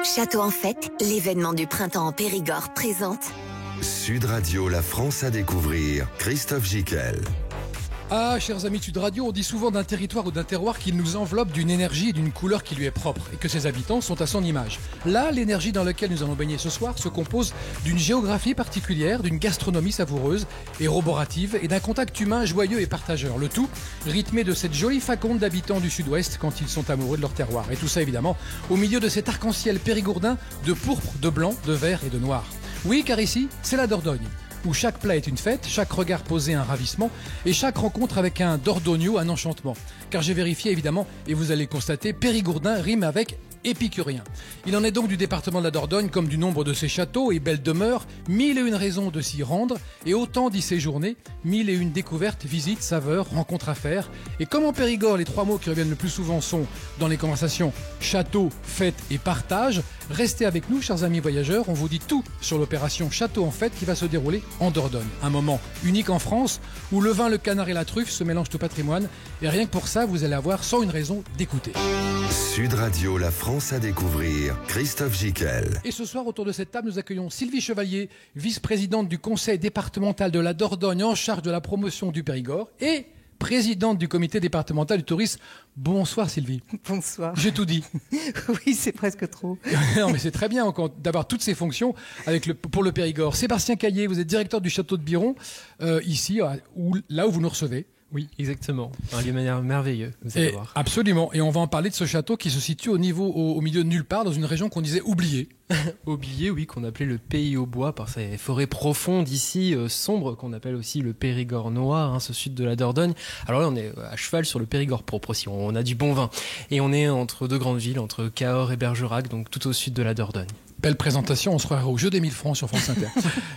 Château en fête, l'événement du printemps en Périgord présente Sud Radio, la France à découvrir. Christophe Gicquel. Ah, chers amis de Sud Radio, on dit souvent d'un territoire ou d'un terroir qu'il nous enveloppe d'une énergie et d'une couleur qui lui est propre et que ses habitants sont à son image. Là, l'énergie dans laquelle nous allons baigner ce soir se compose d'une géographie particulière, d'une gastronomie savoureuse et roborative et d'un contact humain joyeux et partageur. Le tout rythmé de cette jolie faconde d'habitants du Sud-Ouest quand ils sont amoureux de leur terroir. Et tout ça évidemment au milieu de cet arc-en-ciel périgourdin de pourpre, de blanc, de vert et de noir. Oui, car ici, c'est la Dordogne, où chaque plat est une fête, chaque regard posé un ravissement et chaque rencontre avec un Dordogno un enchantement. Car j'ai vérifié évidemment, et vous allez constater, périgourdin rime avec épicurien. Il en est donc du département de la Dordogne comme du nombre de ses châteaux et belles demeures, 1001 raisons de s'y rendre et autant d'y séjourner, 1001 découvertes, visites, saveurs, rencontres à faire. Et comme en Périgord, les trois mots qui reviennent le plus souvent sont, dans les conversations, château, fête et partage, restez avec nous, chers amis voyageurs, on vous dit tout sur l'opération Château en fête qui va se dérouler en Dordogne. Un moment unique en France où le vin, le canard et la truffe se mélangent au patrimoine et rien que pour ça, vous allez avoir 101 raisons d'écouter. Sud Radio, la France à découvrir. Christophe Gicquel. Et ce soir, autour de cette table, nous accueillons Sylvie Chevalier, vice-présidente du conseil départemental de la Dordogne en charge de la promotion du Périgord et présidente du comité départemental du tourisme. Bonsoir Sylvie. Bonsoir. J'ai tout dit. Oui, c'est presque trop. Non, mais c'est très bien d'avoir toutes ces fonctions pour le Périgord. Sébastien Caillé, vous êtes directeur du château de Biron, ici, là où vous nous recevez. Oui, exactement. Un lieu merveilleux, vous allez voir. Absolument. Et on va en parler de ce château qui se situe au milieu de nulle part, dans une région qu'on disait oubliée. Oublié, oui, qu'on appelait le Pays au Bois par ces forêts profondes ici, sombres, qu'on appelle aussi le Périgord noir, ce sud de la Dordogne. Alors là, on est à cheval sur le Périgord propre aussi, on a du bon vin. Et on est entre deux grandes villes, entre Cahors et Bergerac, donc tout au sud de la Dordogne. Belle présentation, on se croirait au jeu des 1000 francs sur France Inter.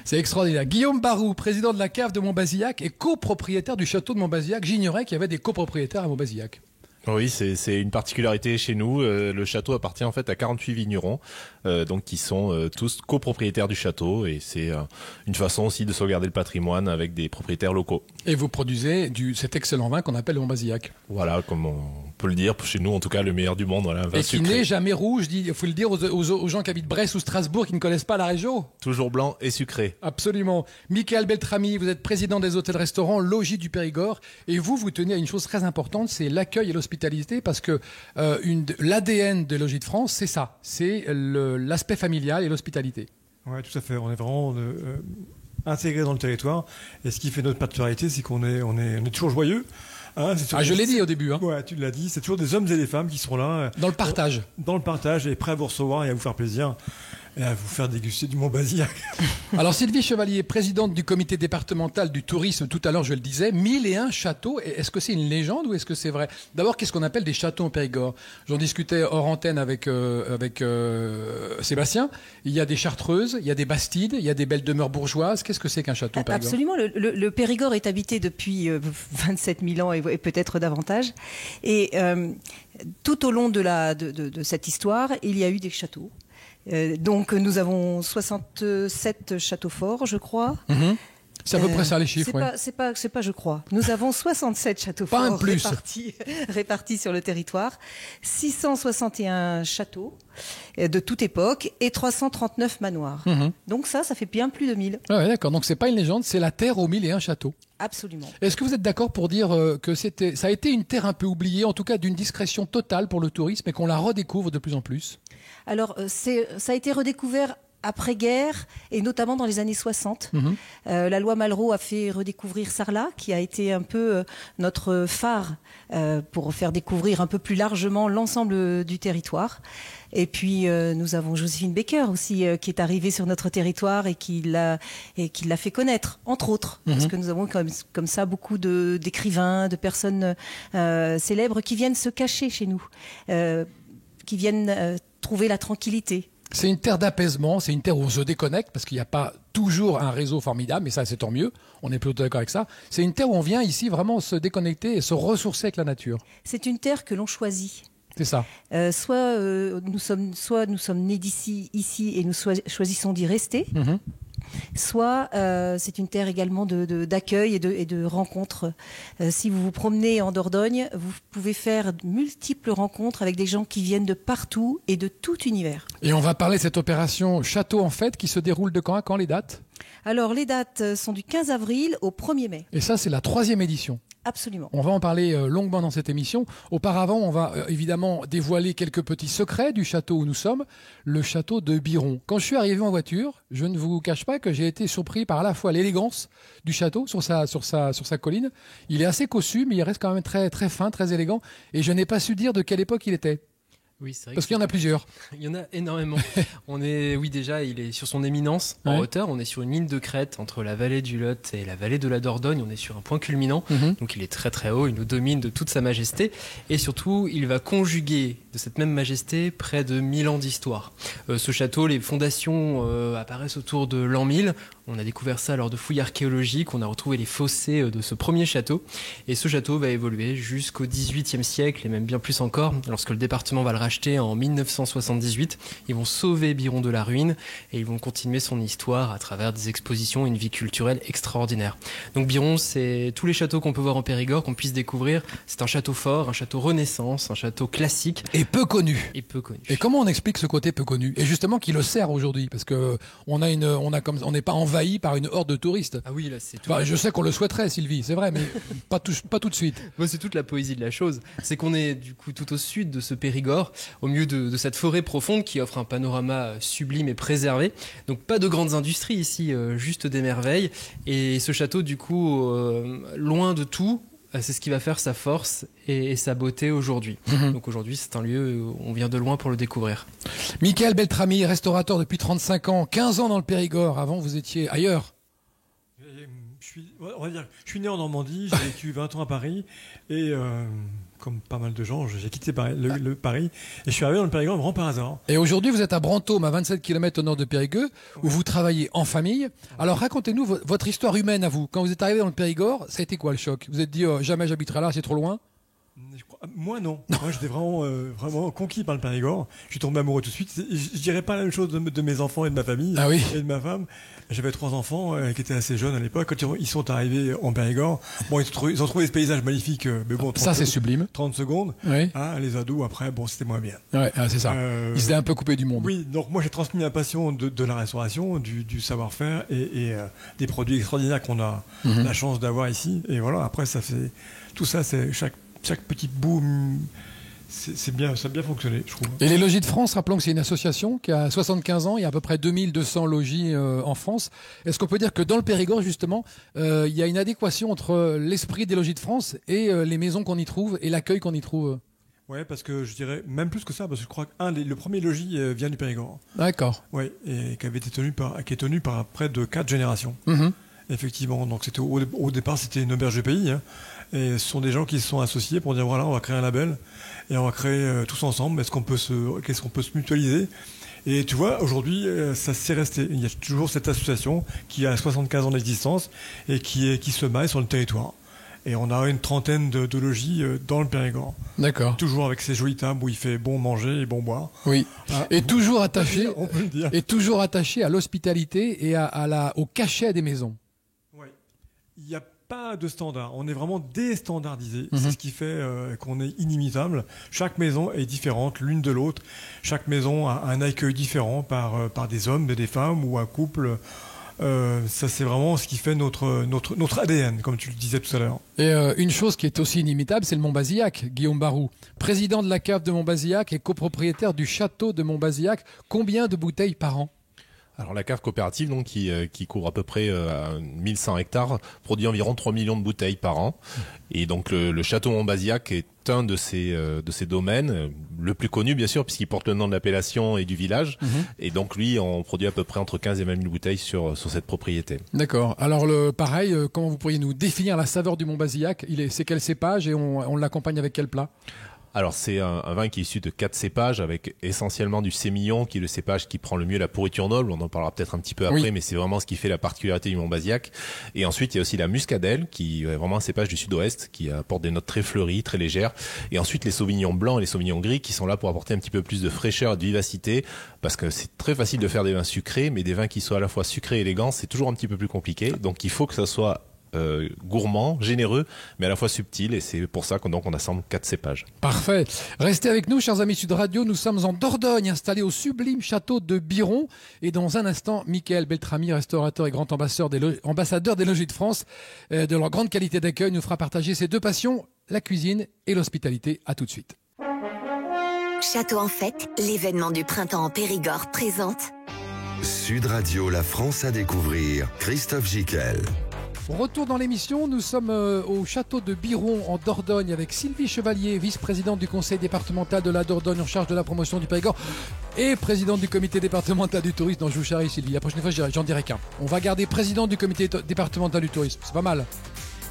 C'est extraordinaire. Guillaume Barou, président de la cave de Montbazillac et copropriétaire du château de Montbazillac. J'ignorais qu'il y avait des copropriétaires à Montbazillac. Oui, c'est une particularité chez nous. Le château appartient en fait à 48 vignerons, donc qui sont tous copropriétaires du château, et c'est une façon aussi de sauvegarder le patrimoine avec des propriétaires locaux. Et vous produisez cet excellent vin qu'on appelle le Montbazillac. Voilà, comme on peut le dire, chez nous en tout cas le meilleur du monde. Voilà, un vin et sucré. Qui n'est jamais rouge, il faut le dire aux gens qui habitent Brest ou Strasbourg qui ne connaissent pas la région. Toujours blanc et sucré. Absolument. Michael Beltrami, vous êtes président des hôtels-restaurants Logis du Périgord, et vous tenez à une chose très importante, c'est l'accueil et l'hospitalité. Parce que l'ADN de Logis de France, c'est ça, c'est l'aspect familial et l'hospitalité. Oui, tout à fait. On est vraiment intégré dans le territoire. Et ce qui fait notre particularité, c'est qu'on est toujours joyeux. Je l'ai dit au début. Ouais, tu l'as dit. C'est toujours des hommes et des femmes qui seront là. Dans le partage. Dans le partage, et prêts à vous recevoir et à vous faire plaisir. Et à vous faire déguster du Montbazillac. Alors Sylvie Chevalier, présidente du comité départemental du tourisme, tout à l'heure je le disais, 1001 châteaux. Est-ce que c'est une légende ou est-ce que c'est vrai? D'abord, qu'est-ce qu'on appelle des châteaux en Périgord? J'en discutais hors antenne avec Sébastien. Il y a des chartreuses, il y a des bastides, il y a des belles demeures bourgeoises. Qu'est-ce que c'est qu'un château en Périgord? Absolument. Le Périgord est habité depuis 27 000 ans et peut-être davantage. Et tout au long de cette histoire, il y a eu des châteaux. Donc nous avons 67 châteaux forts, je crois. Mm-hmm. C'est à peu près ça les chiffres. C'est pas je crois. Nous avons 67 châteaux pas forts un plus. répartis sur le territoire, 661 châteaux de toute époque et 339 manoirs. Mm-hmm. Donc ça fait bien plus de 1000. Ah ouais, d'accord. Donc c'est pas une légende, c'est la terre aux 1001 châteaux. Absolument. Est-ce que vous êtes d'accord pour dire que ça a été une terre un peu oubliée, en tout cas d'une discrétion totale pour le tourisme et qu'on la redécouvre de plus en plus? Alors, ça a été redécouvert après-guerre et notamment dans les années 60. Mm-hmm. La loi Malraux a fait redécouvrir Sarlat, qui a été un peu notre phare pour faire découvrir un peu plus largement l'ensemble du territoire. Et puis nous avons Joséphine Baker aussi qui est arrivée sur notre territoire et qui l'a fait connaître, entre autres, parce que nous avons comme ça beaucoup d'écrivains, de personnes célèbres qui viennent se cacher chez nous, qui viennent trouver la tranquillité. C'est une terre d'apaisement, c'est une terre où on se déconnecte parce qu'il n'y a pas toujours un réseau formidable, mais ça c'est tant mieux, on est plutôt d'accord avec ça. C'est une terre où on vient ici vraiment se déconnecter et se ressourcer avec la nature. C'est une terre que l'on choisit. C'est ça. Soit nous sommes nés ici et nous choisissons d'y rester. Mm-hmm. soit c'est une terre également d'accueil et de rencontres. Si vous vous promenez en Dordogne, vous pouvez faire de multiples rencontres avec des gens qui viennent de partout et de tout univers. Et on va parler de cette opération Château en Fête qui se déroule de quand à quand, les dates? Alors les dates sont du 15 avril au 1er mai. Et ça, c'est la 3e édition. Absolument. On va en parler longuement dans cette émission. Auparavant, on va évidemment dévoiler quelques petits secrets du château où nous sommes, le château de Biron. Quand je suis arrivé en voiture, je ne vous cache pas que j'ai été surpris par à la fois l'élégance du château sur sa colline. Il est assez cossu, mais il reste quand même très, très fin, très élégant. Et je n'ai pas su dire de quelle époque il était. Oui, c'est vrai. Parce qu'il y en a plusieurs. Il y en a énormément. Déjà, il est sur son éminence en hauteur. On est sur une ligne de crête entre la vallée du Lot et la vallée de la Dordogne. On est sur un point culminant. Donc il est très très haut. Il nous domine de toute sa majesté. Et surtout, il va conjuguer de cette même majesté près de 1000 ans d'histoire. Ce château, les fondations apparaissent autour de l'an 1000. On a découvert ça lors de fouilles archéologiques. On a retrouvé les fossés de ce premier château. Et ce château va évoluer jusqu'au XVIIIe siècle et même bien plus encore. Lorsque le département va le racheter en 1978, ils vont sauver Biron de la ruine et ils vont continuer son histoire à travers des expositions et une vie culturelle extraordinaire. Donc Biron, c'est tous les châteaux qu'on peut voir en Périgord, qu'on puisse découvrir. C'est un château fort, un château Renaissance, un château classique. Et peu connu. Et comment on explique ce côté peu connu? Et justement, qui le sert aujourd'hui? Parce que on n'est pas envahi par une horde de touristes. Ah oui, là, c'est tout. Je sais qu'on le souhaiterait, Sylvie, c'est vrai, mais pas tout de suite. Moi, c'est toute la poésie de la chose. C'est qu'on est du coup tout au sud de ce Périgord, au milieu de cette forêt profonde qui offre un panorama sublime et préservé. Donc pas de grandes industries ici, juste des merveilles. Et ce château, du coup, loin de tout, c'est ce qui va faire sa force et sa beauté aujourd'hui. Donc aujourd'hui, c'est un lieu où on vient de loin pour le découvrir. Michael Beltrami, restaurateur depuis 35 ans, 15 ans dans le Périgord. Avant, vous étiez ailleurs. Je suis né en Normandie, j'ai vécu 20 ans à Paris et comme pas mal de gens, j'ai quitté Paris et je suis arrivé dans le Périgord vraiment par hasard. Et aujourd'hui, vous êtes à Brantôme, à 27 km au nord de Périgueux, où vous travaillez en famille. Alors racontez-nous votre histoire humaine à vous. Quand vous êtes arrivé dans le Périgord, ça a été quoi le choc? Vous êtes dit jamais j'habiterai là, c'est trop loin? Moi non. Moi j'étais vraiment conquis par le Périgord. Je suis tombé amoureux tout de suite. Je dirais pas la même chose de mes enfants et de ma famille et de ma femme. J'avais 3 enfants qui étaient assez jeunes à l'époque. Quand ils sont arrivés en Périgord, bon, ils ont trouvé ce paysage magnifique, mais bon, ça c'est sublime. 30 secondes. Oui. Les ados après, bon, c'était moins bien. Ouais, c'est ça. Ils étaient un peu coupés du monde. Oui, donc moi j'ai transmis ma passion de la restauration, du savoir-faire et des produits extraordinaires qu'on a la chance d'avoir ici. Et voilà, après ça fait tout ça, c'est chaque petit bout, ça a bien fonctionné, je trouve. Et les Logis de France, rappelons que c'est une association qui a 75 ans, il y a à peu près 2200 logis en France. Est-ce qu'on peut dire que dans le Périgord, justement, il y a une adéquation entre l'esprit des Logis de France et les maisons qu'on y trouve et l'accueil qu'on y trouve? Ouais, parce que je dirais même plus que ça, parce que je crois que le premier logis vient du Périgord. D'accord. Ouais, et qui est tenu par près de 4 générations. Effectivement, donc c'était au départ c'était une auberge de pays, et ce sont des gens qui se sont associés pour dire voilà, on va créer un label et on va créer tous ensemble. Qu'est-ce qu'on peut se mutualiser? Et tu vois, aujourd'hui, ça s'est resté. Il y a toujours cette association qui a 75 ans d'existence et qui se maille sur le territoire. Et on a une trentaine de logis dans le Périgord. D'accord. Toujours avec ces jolies tables où il fait bon manger et bon boire. Oui. Et toujours attaché. On peut le dire. Et toujours attaché à l'hospitalité et au cachet des maisons. Oui. Il n'y a pas de standard. On est vraiment déstandardisé. C'est ce qui fait qu'on est inimitable. Chaque maison est différente l'une de l'autre. Chaque maison a un accueil différent par des hommes, des femmes ou un couple. Ça c'est vraiment ce qui fait notre ADN, comme tu le disais tout à l'heure. Et une chose qui est aussi inimitable, c'est le Montbazillac. Guillaume Barou, président de la cave de Montbazillac et copropriétaire du château de Montbazillac. Combien de bouteilles par an? Alors la cave coopérative, donc, qui couvre à peu près 1100 hectares, produit environ 3 millions de bouteilles par an. Et donc le château Montbazillac est un de ces domaines, le plus connu bien sûr, puisqu'il porte le nom de l'appellation et du village. Et donc lui, on produit à peu près entre 15 et 20 000 bouteilles sur cette propriété. D'accord. Alors pareil, comment vous pourriez nous définir la saveur du Montbazillac? C'est quel cépage et on l'accompagne avec quel plat? Alors c'est un vin qui est issu de 4 cépages avec essentiellement du sémillon qui est le cépage qui prend le mieux la pourriture noble. On en parlera peut-être un petit peu après, mais c'est vraiment ce qui fait la particularité du Montbazillac. Et ensuite il y a aussi la muscadelle qui est vraiment un cépage du sud-ouest qui apporte des notes très fleuries, très légères. Et ensuite les sauvignons blancs et les sauvignons gris qui sont là pour apporter un petit peu plus de fraîcheur et de vivacité, parce que c'est très facile de faire des vins sucrés, mais des vins qui soient à la fois sucrés et élégants, c'est toujours un petit peu plus compliqué. Donc il faut que ça soit gourmand, généreux, mais à la fois subtil, et c'est pour ça qu'on assemble 4 cépages. Parfait. Restez avec nous, chers amis Sud Radio. Nous sommes en Dordogne, installés au sublime château de Biron. Et dans un instant, Michael Beltrami, restaurateur et grand ambassadeur des Logis de France, de leur grande qualité d'accueil, nous fera partager ses 2 passions, la cuisine et l'hospitalité. À tout de suite. Château en fête, l'événement du printemps en Périgord présente Sud Radio, la France à découvrir. Christophe Gicquel. Retour dans l'émission, nous sommes au château de Biron en Dordogne avec Sylvie Chevalier, vice-présidente du conseil départemental de la Dordogne en charge de la promotion du Périgord et présidente du comité départemental du tourisme. Non, je vous charrie Sylvie, la prochaine fois j'en dirai qu'un. On va garder président du comité départemental du tourisme, c'est pas mal.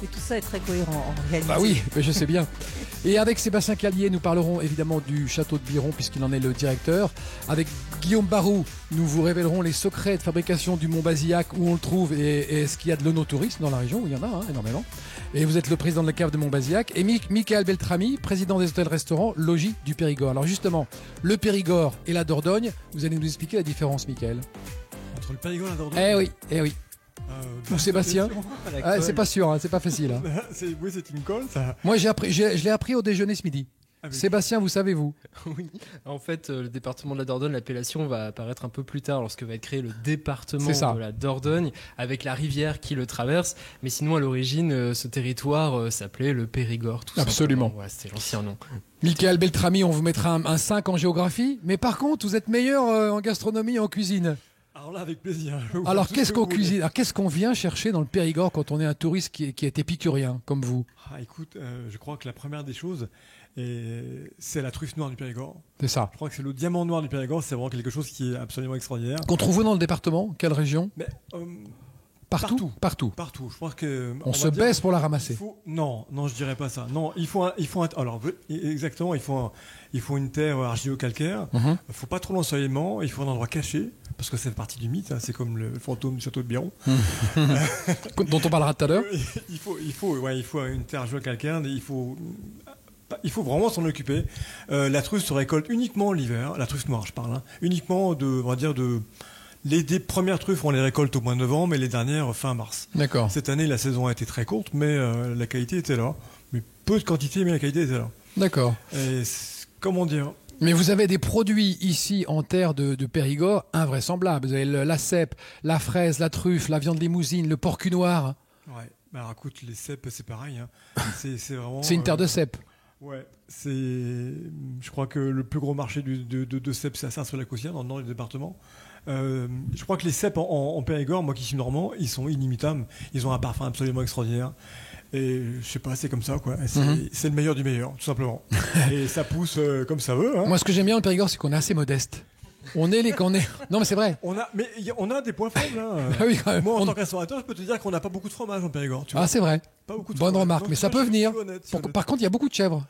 Et tout ça est très cohérent en réalité. Bah oui, je sais bien. Et avec Sébastien Callier, nous parlerons évidemment du château de Biron puisqu'il en est le directeur. Avec Guillaume Barou, nous vous révélerons les secrets de fabrication du Montbazillac, où on le trouve et est-ce qu'il y a de l'onotourisme dans la région, où il y en a énormément. Et vous êtes le président de la cave de Montbazillac. Et Michael Beltrami, président des hôtels-restaurants Logis du Périgord. Alors justement, le Périgord et la Dordogne, vous allez nous expliquer la différence, Michael. Entre le Périgord et la Dordogne. Eh oui. Ou Sébastien, c'est pas sûr, c'est pas facile. Oui, c'est une colle, ça. Moi, je l'ai appris au déjeuner ce midi. Ah, Sébastien, vous savez-vous? Oui. En fait, le département de la Dordogne, l'appellation va apparaître un peu plus tard lorsque va être créé le département de la Dordogne avec la rivière qui le traverse. Mais sinon, à l'origine, ce territoire s'appelait le Périgord. Absolument. Ouais, c'était l'ancien nom. Michael Beltrami, on vous mettra un 5 en géographie. Mais par contre, vous êtes meilleur en gastronomie et en cuisine. Alors là, avec plaisir. Alors qu'est-ce qu'on cuisine? Alors qu'est-ce qu'on vient chercher dans le Périgord quand on est un touriste qui est épicurien comme vous? Écoute, je crois que la première des choses, c'est la truffe noire du Périgord. C'est ça. Je crois que c'est le diamant noir du Périgord. C'est vraiment quelque chose qui est absolument extraordinaire. Qu'on trouve où dans le département? Quelle région? Partout. Je pense que on se baisse pour la ramasser. Non, je dirais pas ça. Non, il faut une terre argilo-calcaire. Faut pas trop l'ensoleillement. Il faut un endroit caché parce que c'est partie du mythe. C'est comme le fantôme du château de Biron, dont on parlera tout à l'heure. Il faut une terre argilo-calcaire. Il faut vraiment s'en occuper. La truffe se récolte uniquement l'hiver. La truffe noire, je parle. Uniquement les premières truffes, on les récolte au mois de novembre et les dernières fin mars. D'accord. Cette année, la saison a été très courte, mais la qualité était là. Mais peu de quantité, mais la qualité était là. D'accord. Et comment dire? Mais vous avez des produits ici en terre de Périgord invraisemblables. Vous avez la cèpe, la fraise, la truffe, la viande limousine, le porc noir. Ouais. Alors écoute, les cèpes, c'est pareil. C'est vraiment. C'est une terre de cèpes. Ouais, je crois que le plus gros marché de cèpes, c'est à Saint-Saul-la-Cossière, dans le nord du département. Je crois que les cèpes en Périgord, moi qui suis normand, ils sont inimitables. Ils ont un parfum absolument extraordinaire. Et je sais pas, c'est comme ça, quoi. C'est le meilleur du meilleur, tout simplement. Et ça pousse comme ça veut. Moi, ce que j'aime bien en Périgord, c'est qu'on est assez modeste. Non, mais c'est vrai. On a des points faibles. Ah oui, quand même. Moi, en tant que restaurateur, je peux te dire qu'on n'a pas beaucoup de fromage en Périgord. Tu vois. C'est vrai. Pas beaucoup de Bonne fromage. remarque, Donc, mais ça peut venir. honnête. Par contre, il y a beaucoup de chèvres.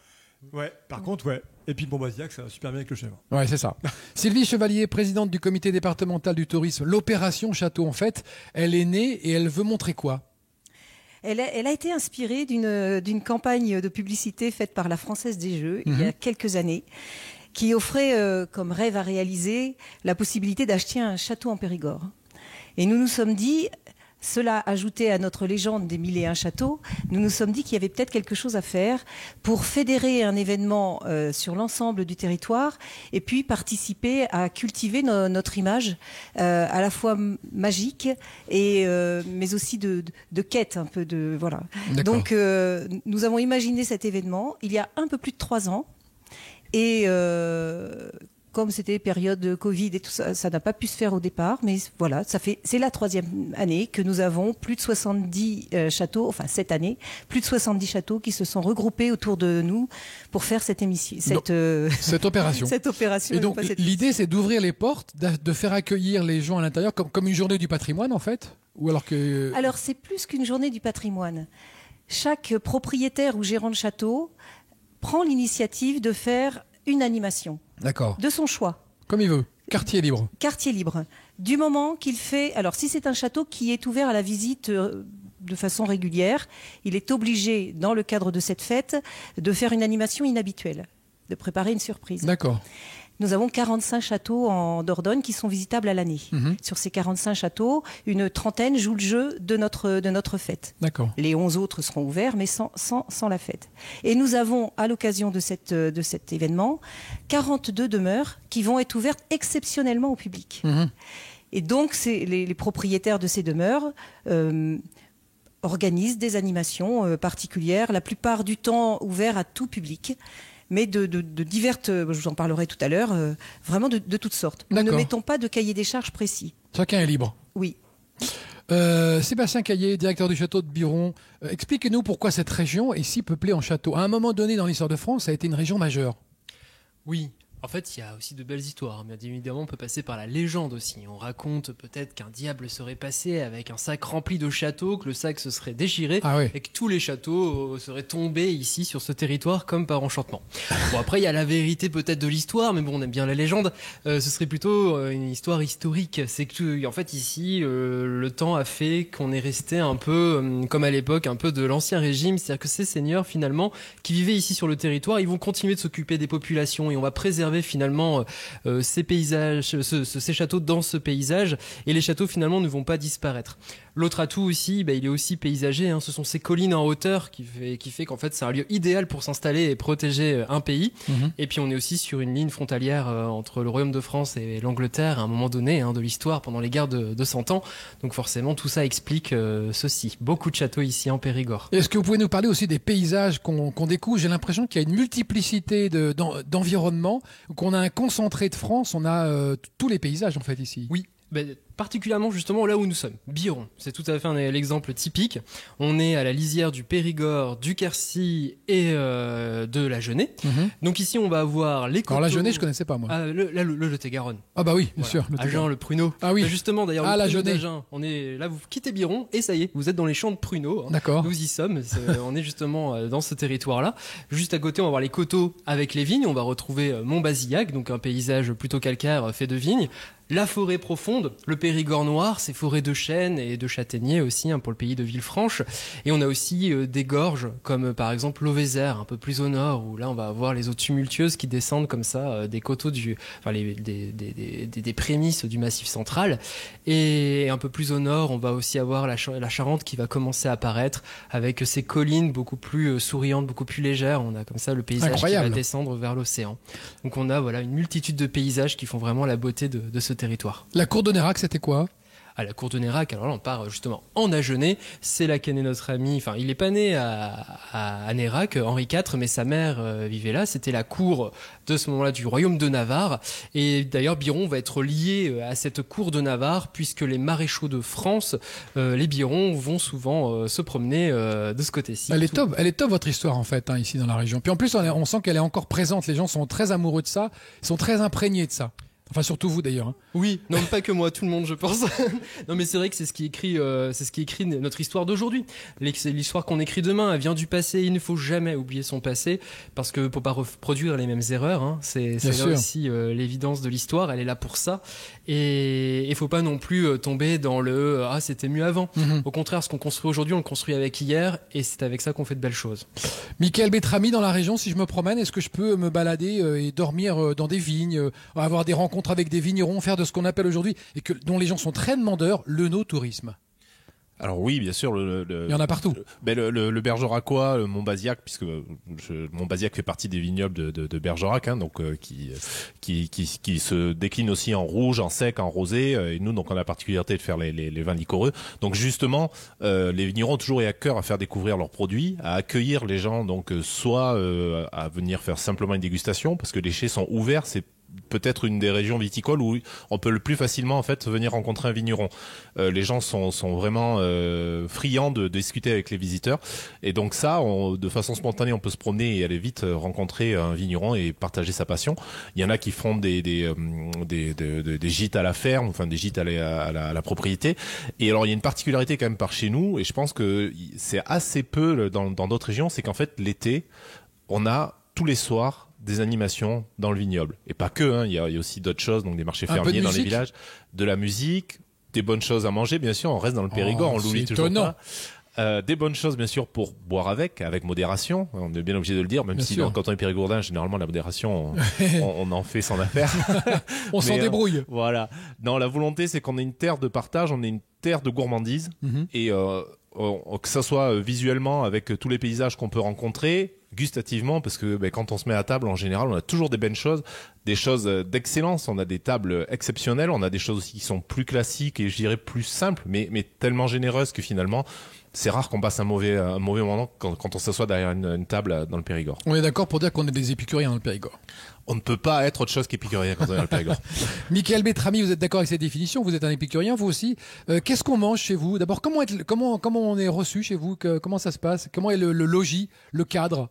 Ouais, par contre, ouais. Et puis le Montbazillac, ça va super bien avec le chèvre. Ouais, c'est ça. Sylvie Chevalier, présidente du comité départemental du tourisme, l'opération Château en fête, elle est née et elle veut montrer quoi? Elle a été inspirée d'une campagne de publicité faite par la Française des Jeux il y a quelques années, qui offrait comme rêve à réaliser la possibilité d'acheter un château en Périgord. Et nous nous sommes dit, cela ajouté à notre légende des 1001 châteaux, nous nous sommes dit qu'il y avait peut-être quelque chose à faire pour fédérer un événement sur l'ensemble du territoire et puis participer à cultiver notre image à la fois magique mais aussi de quête un peu de voilà. Donc nous avons imaginé cet événement il y a un peu plus de 3 ans et comme c'était période de Covid et tout ça, ça n'a pas pu se faire au départ, mais voilà, c'est la 3e année que nous avons plus de 70 châteaux, enfin cette année, plus de 70 châteaux qui se sont regroupés autour de nous pour faire cette émission, cette opération. Cette opération. Et donc l'idée, c'est d'ouvrir les portes, de faire accueillir les gens à l'intérieur, comme une journée du patrimoine en fait, ou alors que. Alors c'est plus qu'une journée du patrimoine. Chaque propriétaire ou gérant de château prend l'initiative de faire une animation D'accord. de son choix. Comme il veut. Quartier libre. Quartier libre. Du moment qu'il fait... Alors, si c'est un château qui est ouvert à la visite de façon régulière, il est obligé, dans le cadre de cette fête, de faire une animation inhabituelle, de préparer une surprise. D'accord. Nous avons 45 châteaux en Dordogne qui sont visitables à l'année. Sur ces 45 châteaux, une trentaine jouent le jeu de notre fête. D'accord. Les 11 autres seront ouverts, mais sans la fête. Et nous avons, à l'occasion de cet événement, 42 demeures qui vont être ouvertes exceptionnellement au public. Et donc, les propriétaires de ces demeures organisent des animations particulières, la plupart du temps ouvertes à tout public, mais de diverses, je vous en parlerai tout à l'heure, vraiment de toutes sortes. Nous ne mettons pas de cahier des charges précis. Chacun est libre. Oui. Sébastien Caillé, directeur du château de Biron, expliquez-nous pourquoi cette région est si peuplée en châteaux. À un moment donné dans l'histoire de France, ça a été une région majeure. Oui. En fait, il y a aussi de belles histoires. Bien évidemment, on peut passer par la légende aussi. On raconte peut-être qu'un diable serait passé avec un sac rempli de châteaux, que le sac se serait déchiré et que tous les châteaux seraient tombés ici sur ce territoire comme par enchantement. Bon, après, il y a la vérité peut-être de l'histoire, mais bon, on aime bien la légende. Ce serait plutôt une histoire historique. C'est que, en fait, ici, le temps a fait qu'on est resté un peu, comme à l'époque, un peu de l'ancien régime. C'est-à-dire que ces seigneurs, finalement, qui vivaient ici sur le territoire, ils vont continuer de s'occuper des populations et on va préserver finalement ces paysages, ces châteaux dans ce paysage, et les châteaux finalement ne vont pas disparaître. L'autre atout aussi, il est aussi paysager, ce sont ces collines en hauteur qui fait qu'en fait c'est un lieu idéal pour s'installer et protéger un pays. Et puis on est aussi sur une ligne frontalière entre le Royaume de France et l'Angleterre à un moment donné de l'histoire pendant les guerres de 100 ans. Donc forcément tout ça explique ceci. Beaucoup de châteaux ici en Périgord. Est-ce que vous pouvez nous parler aussi des paysages qu'on découvre? J'ai l'impression qu'il y a une multiplicité d'environnements, qu'on a un concentré de France, on a tous les paysages en fait ici. Oui. Particulièrement justement là où nous sommes, Biron. C'est tout à fait l'exemple typique. On est à la lisière du Périgord, du Quercy et de la Genée. Donc ici on va avoir les coteaux. Alors la Genée je connaissais pas moi. Le Lot-et-Garonne. Ah bah oui, bien sûr. Agen, le pruneau. Ah oui. Justement d'ailleurs. La Genée. On est là, vous quittez Biron et ça y est, vous êtes dans les champs de pruneaux. D'accord. Nous y sommes. On est justement dans ce territoire-là. Juste à côté, on va voir les coteaux avec les vignes. On va retrouver Montbazillac, donc un paysage plutôt calcaire fait de vignes. La forêt profonde, le Périgord noir, ces forêts de chênes et de châtaigniers aussi pour le pays de Villefranche. Et on a aussi des gorges comme par exemple l'Auvézère, un peu plus au nord, où là on va avoir les eaux tumultueuses qui descendent comme ça des coteaux des prémices du Massif central. Et un peu plus au nord, on va aussi avoir la Charente qui va commencer à apparaître avec ces collines beaucoup plus souriantes, beaucoup plus légères. On a comme ça le paysage Incroyable. Qui va descendre vers l'océan. Donc on a une multitude de paysages qui font vraiment la beauté de ce territoire. La cour de Nérac, c'était quoi? À la cour de Nérac, alors là on part justement en Agenais, c'est là qu'est né notre ami, il est pas né à Nérac, Henri IV, mais sa mère vivait là, c'était la cour de ce moment-là du royaume de Navarre, et d'ailleurs Biron va être lié à cette cour de Navarre, puisque les maréchaux de France, les Birons vont souvent se promener de ce côté-ci. Elle est top votre histoire en fait, ici dans la région. Puis en plus on sent qu'elle est encore présente, les gens sont très amoureux de ça, ils sont très imprégnés de ça. Enfin, surtout vous d'ailleurs. Oui, non, pas que moi, tout le monde, je pense. Non, mais c'est vrai que c'est ce qui écrit notre histoire d'aujourd'hui. C'est l'histoire qu'on écrit demain. Elle vient du passé. Il ne faut jamais oublier son passé, parce que pour pas reproduire les mêmes erreurs, c'est là aussi l'évidence de l'histoire. Elle est là pour ça. Et il faut pas non plus tomber dans le c'était mieux avant. Au contraire, ce qu'on construit aujourd'hui, on le construit avec hier, et c'est avec ça qu'on fait de belles choses. Michael Betrami, dans la région, si je me promène, est-ce que je peux me balader et dormir dans des vignes, avoir des rencontres avec des vignerons, faire de ce qu'on appelle aujourd'hui, et dont les gens sont très demandeurs, le no-tourisme? Alors oui, bien sûr. Il y en a partout. Le Bergeracois, le Montbazillac, puisque Montbazillac fait partie des vignobles de Bergerac, donc qui se décline aussi en rouge, en sec, en rosé. Et nous, donc, on a la particularité de faire les vins liquoreux. Donc justement, les vignerons ont toujours eu à cœur à faire découvrir leurs produits, à accueillir les gens, donc soit à venir faire simplement une dégustation, parce que les chais sont ouverts. C'est peut-être une des régions viticoles où on peut le plus facilement en fait venir rencontrer un vigneron. Les gens sont vraiment friands de discuter avec les visiteurs, et donc ça, de façon spontanée, on peut se promener et aller vite rencontrer un vigneron et partager sa passion. Il y en a qui font des gîtes à la ferme, des gîtes à la propriété. Et alors il y a une particularité quand même par chez nous, et je pense que c'est assez peu dans d'autres régions, c'est qu'en fait l'été on a tous les soirs des animations dans le vignoble. Et pas que, hein, il y a aussi d'autres choses, donc des marchés Un peu de fermiers dans les musique. villages, de la musique, des bonnes choses à manger, bien sûr, on reste dans le Périgord, on l'oublie c'est toujours étonnant. pas. Des bonnes choses, bien sûr, pour boire avec modération. On est bien obligé de le dire, même Bien si sûr. quand on est périgourdin, généralement, la modération, on en fait sans affaire. On s'en Mais, débrouille. Voilà. Non, la volonté, c'est qu'on ait une terre de partage, on est une terre de gourmandise. Et que ça soit visuellement avec tous les paysages qu'on peut rencontrer, gustativement, parce que quand on se met à table, en général, on a toujours des bonnes choses, des choses d'excellence. On a des tables exceptionnelles, on a des choses aussi qui sont plus classiques et je dirais plus simples, mais tellement généreuses que finalement, c'est rare qu'on passe un mauvais moment quand on s'assoit derrière une table dans le Périgord. On est d'accord pour dire qu'on est des épicuriens dans le Périgord. On ne peut pas être autre chose qu'épicurien quand on est dans le Périgord. Michael Betrami, vous êtes d'accord avec cette définition? Vous êtes un épicurien, vous aussi. Qu'est-ce qu'on mange chez vous? D'abord, comment on est reçu chez vous? Comment ça se passe? Comment est le logis, le cadre?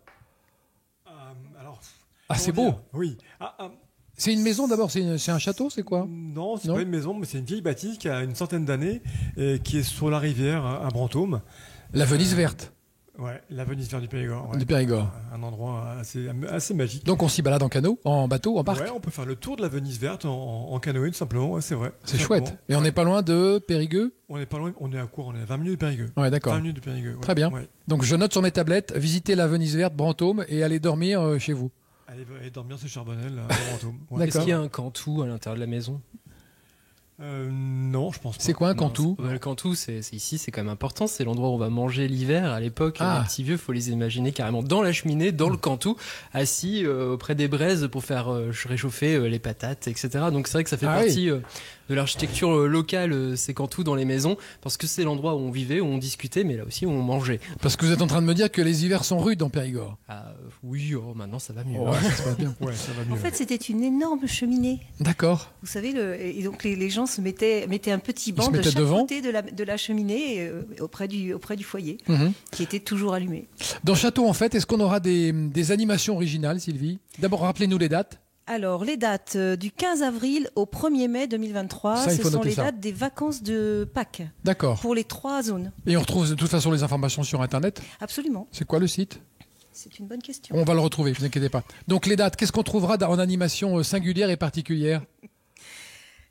C'est beau. Oui. C'est une maison d'abord, c'est un château, c'est quoi? Non, c'est Non pas une maison, mais c'est une vieille bâtisse qui a une centaine d'années et qui est sur la rivière à Brantôme. La Venise verte Ouais, la Venise verte du Périgord. Ouais. du Périgord. Un endroit assez magique. Donc on s'y balade en canot, en bateau, en barque? Ouais, on peut faire le tour de la Venise verte en canoë, tout simplement. Ouais, c'est vrai. C'est Tout chouette. simplement. Et on n'est pas loin de Périgueux? On n'est pas loin, on est à court, on est à 20 minutes de Périgueux. Ouais, d'accord. 20 minutes de Périgueux. Ouais. Très bien. Ouais. Donc je note sur mes tablettes, visiter la Venise verte, Brantôme et aller dormir chez vous. Allez dormir, c'est Charbonnel, à Brantôme. Ouais. D'accord. Est-ce qu'il y a un cantou à l'intérieur de la maison? Non, je pense pas. C'est quoi un Non, cantou? Le cantou, c'est ici, c'est quand même important. C'est l'endroit où on va manger l'hiver. À l'époque, Ah. les petits vieux, faut les imaginer carrément dans la cheminée, dans le cantou, assis auprès des braises pour faire réchauffer les patates, etc. Donc c'est vrai que ça fait Ah partie de l'architecture locale, ces cantous dans les maisons, parce que c'est l'endroit où on vivait, où on discutait, mais là aussi où on mangeait. Parce que vous êtes en train de me dire que les hivers sont rudes en Périgord. Oui, maintenant ça va mieux. Ouais, ça se passe bien. Ouais, ça va mieux. En fait, c'était une énorme cheminée. D'accord. Vous savez, et donc les gens mettaient un petit banc se de mettaient chaque devant côté de la cheminée auprès du foyer, Mhm. qui était toujours allumé. Dans Château, en fait, est-ce qu'on aura des animations originales, Sylvie? D'abord, rappelez-nous les dates. Alors, les dates du 15 avril au 1er mai 2023, Ça, il ce faut sont noter les ça. dates des vacances de Pâques D'accord. pour les 3 zones. Et on retrouve de toute façon les informations sur Internet. Absolument. C'est quoi le site? C'est une bonne question. On va le retrouver, ne vous inquiétez pas. Donc les dates, qu'est-ce qu'on trouvera en animation singulière et particulière?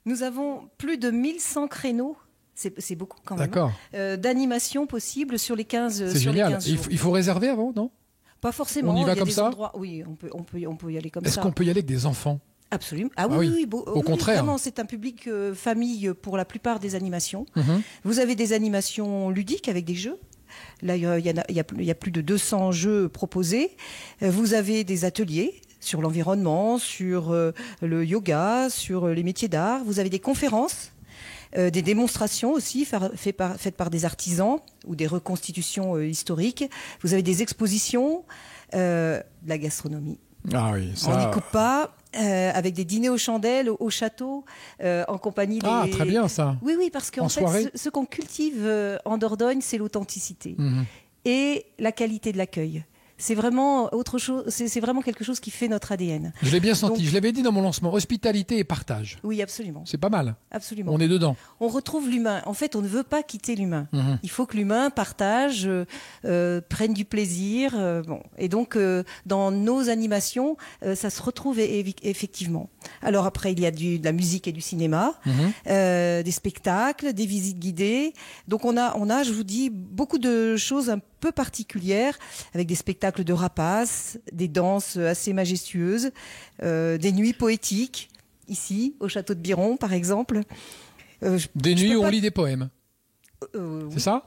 Nous avons plus de 1100 créneaux. C'est beaucoup quand même. D'accord. D'animation possible sur les 15 C'est sur les génial. 15 Il jours. faut réserver avant, non? Pas forcément. On y va il y a comme des ça endroits- Oui, on peut y aller comme Est-ce ça. qu'on peut y aller avec des enfants? Absolument. Ah Ah oui, oui. oui, Au contraire. Vraiment, c'est un public famille pour la plupart des animations. Mhm. Vous avez des animations ludiques avec des jeux. Là, il y a plus de 200 jeux proposés. Vous avez des ateliers sur l'environnement, sur le yoga, sur les métiers d'art. Vous avez des conférences, des démonstrations aussi faites par des artisans ou des reconstitutions historiques. Vous avez des expositions, de la gastronomie. Ah oui, On ça. n'y coupe pas, avec des dîners aux chandelles, au château, en compagnie des... Ah, très bien ça. Oui, oui, parce qu'en En fait, soirée ce qu'on cultive en Dordogne, c'est l'authenticité Mhm. et la qualité de l'accueil. C'est vraiment autre chose. C'est vraiment quelque chose qui fait notre ADN. Je l'ai bien senti. Donc- Je l'avais dit dans mon lancement. Hospitalité et partage. Oui, absolument, C'est pas mal. absolument. On est dedans. On retrouve l'humain. En fait, on ne veut pas quitter l'humain. Mhm. Il faut que l'humain partage, prenne du plaisir. Bon. Et donc, dans nos animations, ça se retrouve effectivement. Alors après, il y a de la musique et du cinéma, Mhm. des spectacles, des visites guidées. Donc on a, je vous dis, beaucoup de choses un peu particulières, avec des spectacles de rapaces, des danses assez majestueuses, des nuits poétiques, ici, au château de Biron, par exemple. Des nuits où on lit des poèmes. Oui. C'est ça?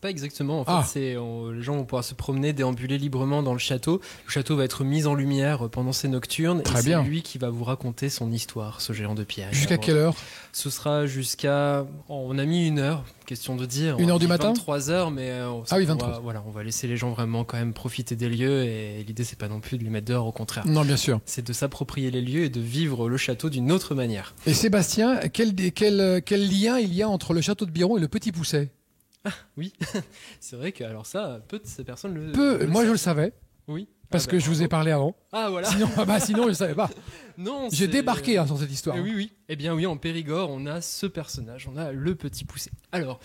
Pas exactement. En fait, Ah. les gens vont pouvoir se promener, déambuler librement dans le château. Le château va être mis en lumière pendant ses nocturnes. Très et bien. c'est lui qui va vous raconter son histoire, ce géant de pierre. Jusqu'à Alors, quelle heure? Ce sera jusqu'à... On a mis 1 heure, question de dire. 1 heure On du dit matin 23 heures, mais Ah oui, on 23. va, voilà, on va laisser les gens vraiment quand même profiter des lieux. Et l'idée, c'est pas non plus de les mettre dehors, au contraire. Non, bien sûr. C'est de s'approprier les lieux et de vivre le château d'une autre manière. Et Sébastien, quel lien il y a entre le château de Biron et le Petit Pousset? Oui, c'est vrai que alors ça, peu de ces personnes le... Peu. le Moi, je savent. le savais. Oui. Parce que je vous ai parlé avant. Ah voilà. Sinon je ne savais pas. Non, J'ai débarqué sur cette histoire. Oui. Eh bien oui, en Périgord, on a ce personnage, on a le Petit Poucet. Alors,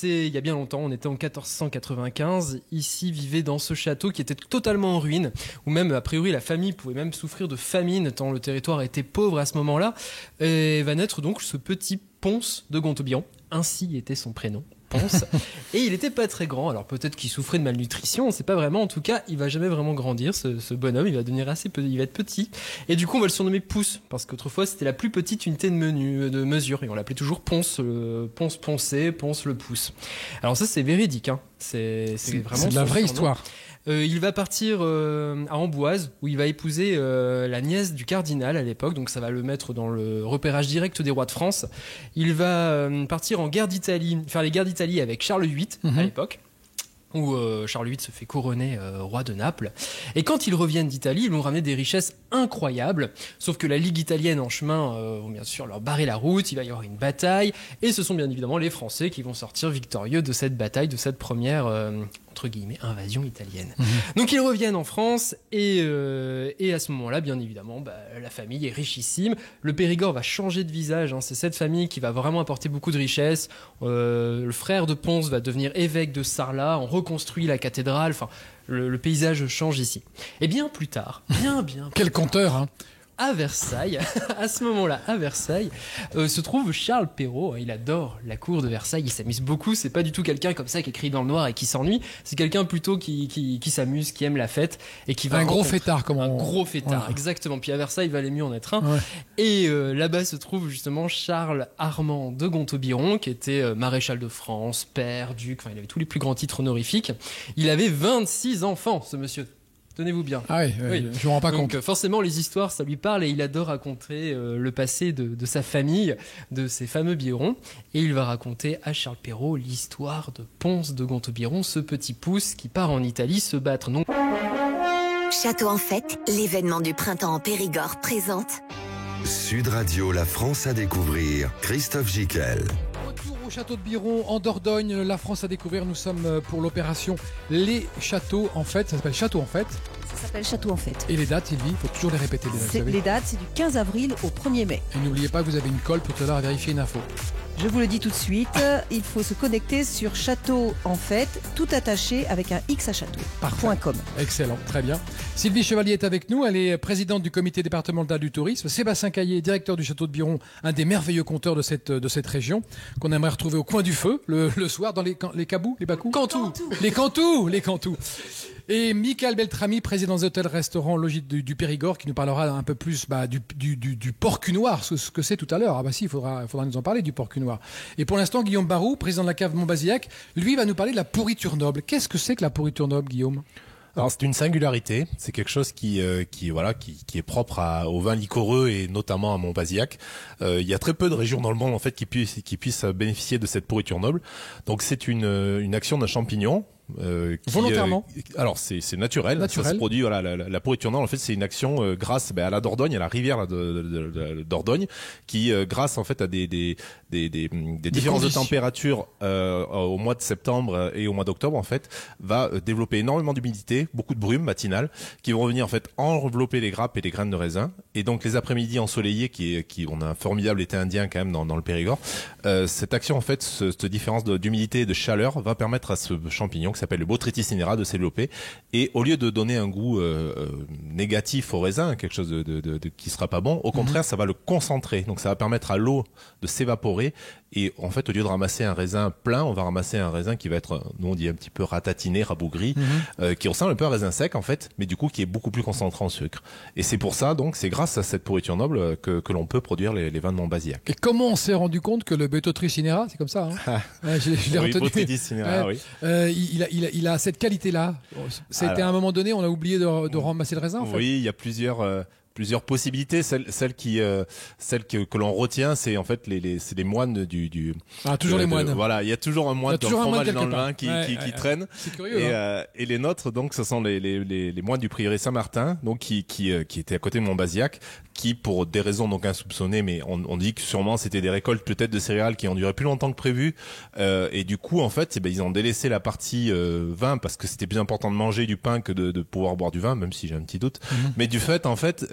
il y a bien longtemps, on était en 1495. Ici vivait dans ce château qui était totalement en ruine, où même, a priori, la famille pouvait même souffrir de famine, tant le territoire était pauvre à ce moment-là. Et va naître donc ce petit Ponce de Gontaubiron, ainsi était son prénom. Ponce. Et il était pas très grand, alors peut-être qu'il souffrait de malnutrition, on sait pas vraiment. En tout cas, il va jamais vraiment grandir, ce bonhomme. Il va devenir assez petit, il va être petit. Et du coup, on va le surnommer Pouce, parce qu'autrefois, c'était la plus petite unité de mesure, et on l'appelait toujours Ponce, Ponce Poncé, Ponce le Pouce. Alors ça, c'est véridique, hein. C'est vraiment de la vraie surnom. histoire. Il va partir à Amboise, où il va épouser la nièce du cardinal à l'époque, donc ça va le mettre dans le repérage direct des rois de France. Il va partir en guerre d'Italie, faire les guerres d'Italie avec Charles VIII à l'époque, où Charles VIII se fait couronner roi de Naples. Et quand ils reviennent d'Italie, ils vont ramener des richesses incroyables, sauf que la Ligue italienne en chemin vont bien sûr leur barrer la route, il va y avoir une bataille, et ce sont bien évidemment les Français qui vont sortir victorieux de cette bataille, de cette première entre guillemets invasion italienne. Donc ils reviennent en France et à ce moment-là, bien évidemment, la famille est richissime. Le Périgord va changer de visage, hein. C'est cette famille qui va vraiment apporter beaucoup de richesses. Le frère de Ponce va devenir évêque de Sarlat, on reconstruit la cathédrale, enfin le paysage change ici. Et bien plus tard, bien Quel conteur, hein. à Versailles, à ce moment-là, à Versailles, se trouve Charles Perrault. Il adore la cour de Versailles, il s'amuse beaucoup. C'est pas du tout quelqu'un comme ça qui écrit dans le noir et qui s'ennuie. C'est quelqu'un plutôt qui s'amuse, qui aime la fête et qui va gros fêtard, gros fêtard, ouais. Exactement. Puis à Versailles, il valait mieux en être un. Ouais. Et là-bas se trouve justement Charles Armand de Gontaubiron, qui était maréchal de France, père, duc. Enfin, il avait tous les plus grands titres honorifiques. Il avait 26 enfants, ce monsieur. Tenez-vous bien. Ah oui. Je me rends pas compte. Donc forcément les histoires ça lui parle et il adore raconter le passé de sa famille, de ses fameux Biron, et il va raconter à Charles Perrault l'histoire de Ponce de Gontaubiron, ce petit Pouce qui part en Italie se battre. Donc Château en fête, l'événement du printemps en Périgord présente Sud Radio, la France à découvrir. Christophe Gicquel. Retour au château de Biron en Dordogne, la France à découvrir. Nous sommes pour l'opération Les Châteaux en fête. Ça s'appelle Château en fête. Ça s'appelle Château en fête. Et les dates, Sylvie, il faut toujours les répéter. Les dates, vous savez. Les dates, c'est du 15 avril au 1er mai. Et n'oubliez pas que vous avez une colle pour tout à l'heure à vérifier une info. Je vous le dis tout de suite, il faut se connecter sur Château en fête, tout attaché avec un X à château. .com. Excellent, très bien. Sylvie Chevalier est avec nous, elle est présidente du comité départemental du tourisme. Sébastien Caillé, directeur du château de Biron, un des merveilleux conteurs de cette région, qu'on aimerait retrouver au coin du feu le soir dans les cabous, les bacous. Les cantous. Et Michael Beltrami, président des hôtels-restaurants Logis du Périgord, qui nous parlera un peu plus du porc cunoir, ce que c'est tout à l'heure. Ah bah si, il faudra nous en parler du porc cunoir. Et pour l'instant, Guillaume Barou, président de la cave Montbazillac, lui va nous parler de la pourriture noble. Qu'est-ce que c'est que la pourriture noble, Guillaume ? Alors c'est une singularité, c'est quelque chose qui est propre au vin liquoreux et notamment à Montbazillac. Il y a très peu de régions dans le monde en fait qui puissent bénéficier de cette pourriture noble. Donc c'est une action d'un champignon. Volontairement. Alors c'est naturel. Ça se produit. Voilà, la pourriture noble en fait c'est une action grâce à la Dordogne, à la rivière de Dordogne, qui grâce en fait à des différences de température au mois de septembre et au mois d'octobre en fait va développer énormément d'humidité, beaucoup de brume matinale, qui vont venir en fait envelopper les grappes et les graines de raisin. Et donc les après-midi ensoleillés, on a un formidable été indien quand même dans le Périgord. Cette action en fait, cette différence d'humidité et de chaleur va permettre à ce champignon qui s'appelle le Botrytis cinerea de se développer, et au lieu de donner un goût négatif au raisin, quelque chose qui sera pas bon, au contraire ça va le concentrer, donc ça va permettre à l'eau de s'évaporer, et en fait au lieu de ramasser un raisin plein, on va ramasser un raisin qui va être, nous on dit un petit peu ratatiné, rabougri, qui ressemble un peu à un raisin sec en fait, mais du coup qui est beaucoup plus concentré en sucre. Et c'est pour ça, donc c'est grâce à cette pourriture noble que l'on peut produire les vins de Montbazillac. Et comment on s'est rendu compte que le Botrytis cinerea, c'est comme ça, hein je l'ai retenu. Botrytis cinerea, oui. Il a cette qualité-là. C'était à un moment donné, on a oublié de ramasser le raisin. En fait. Oui, il y a plusieurs plusieurs possibilités. Celle que l'on retient, c'est en fait c'est les moines du. Ah, toujours les moines. Voilà, il y a toujours un moine dans le fromage et dans le vin qui traîne. C'est curieux. Et les nôtres, donc, ce sont les moines du prieuré Saint-Martin, donc qui étaient à côté de Montbazillac, qui, pour des raisons donc insoupçonnées, mais on dit que sûrement c'était des récoltes peut-être de céréales qui ont duré plus longtemps que prévu, et du coup, en fait, ils ont délaissé la partie vin parce que c'était plus important de manger du pain que de pouvoir boire du vin, même si j'ai un petit doute. Mais du fait, en fait,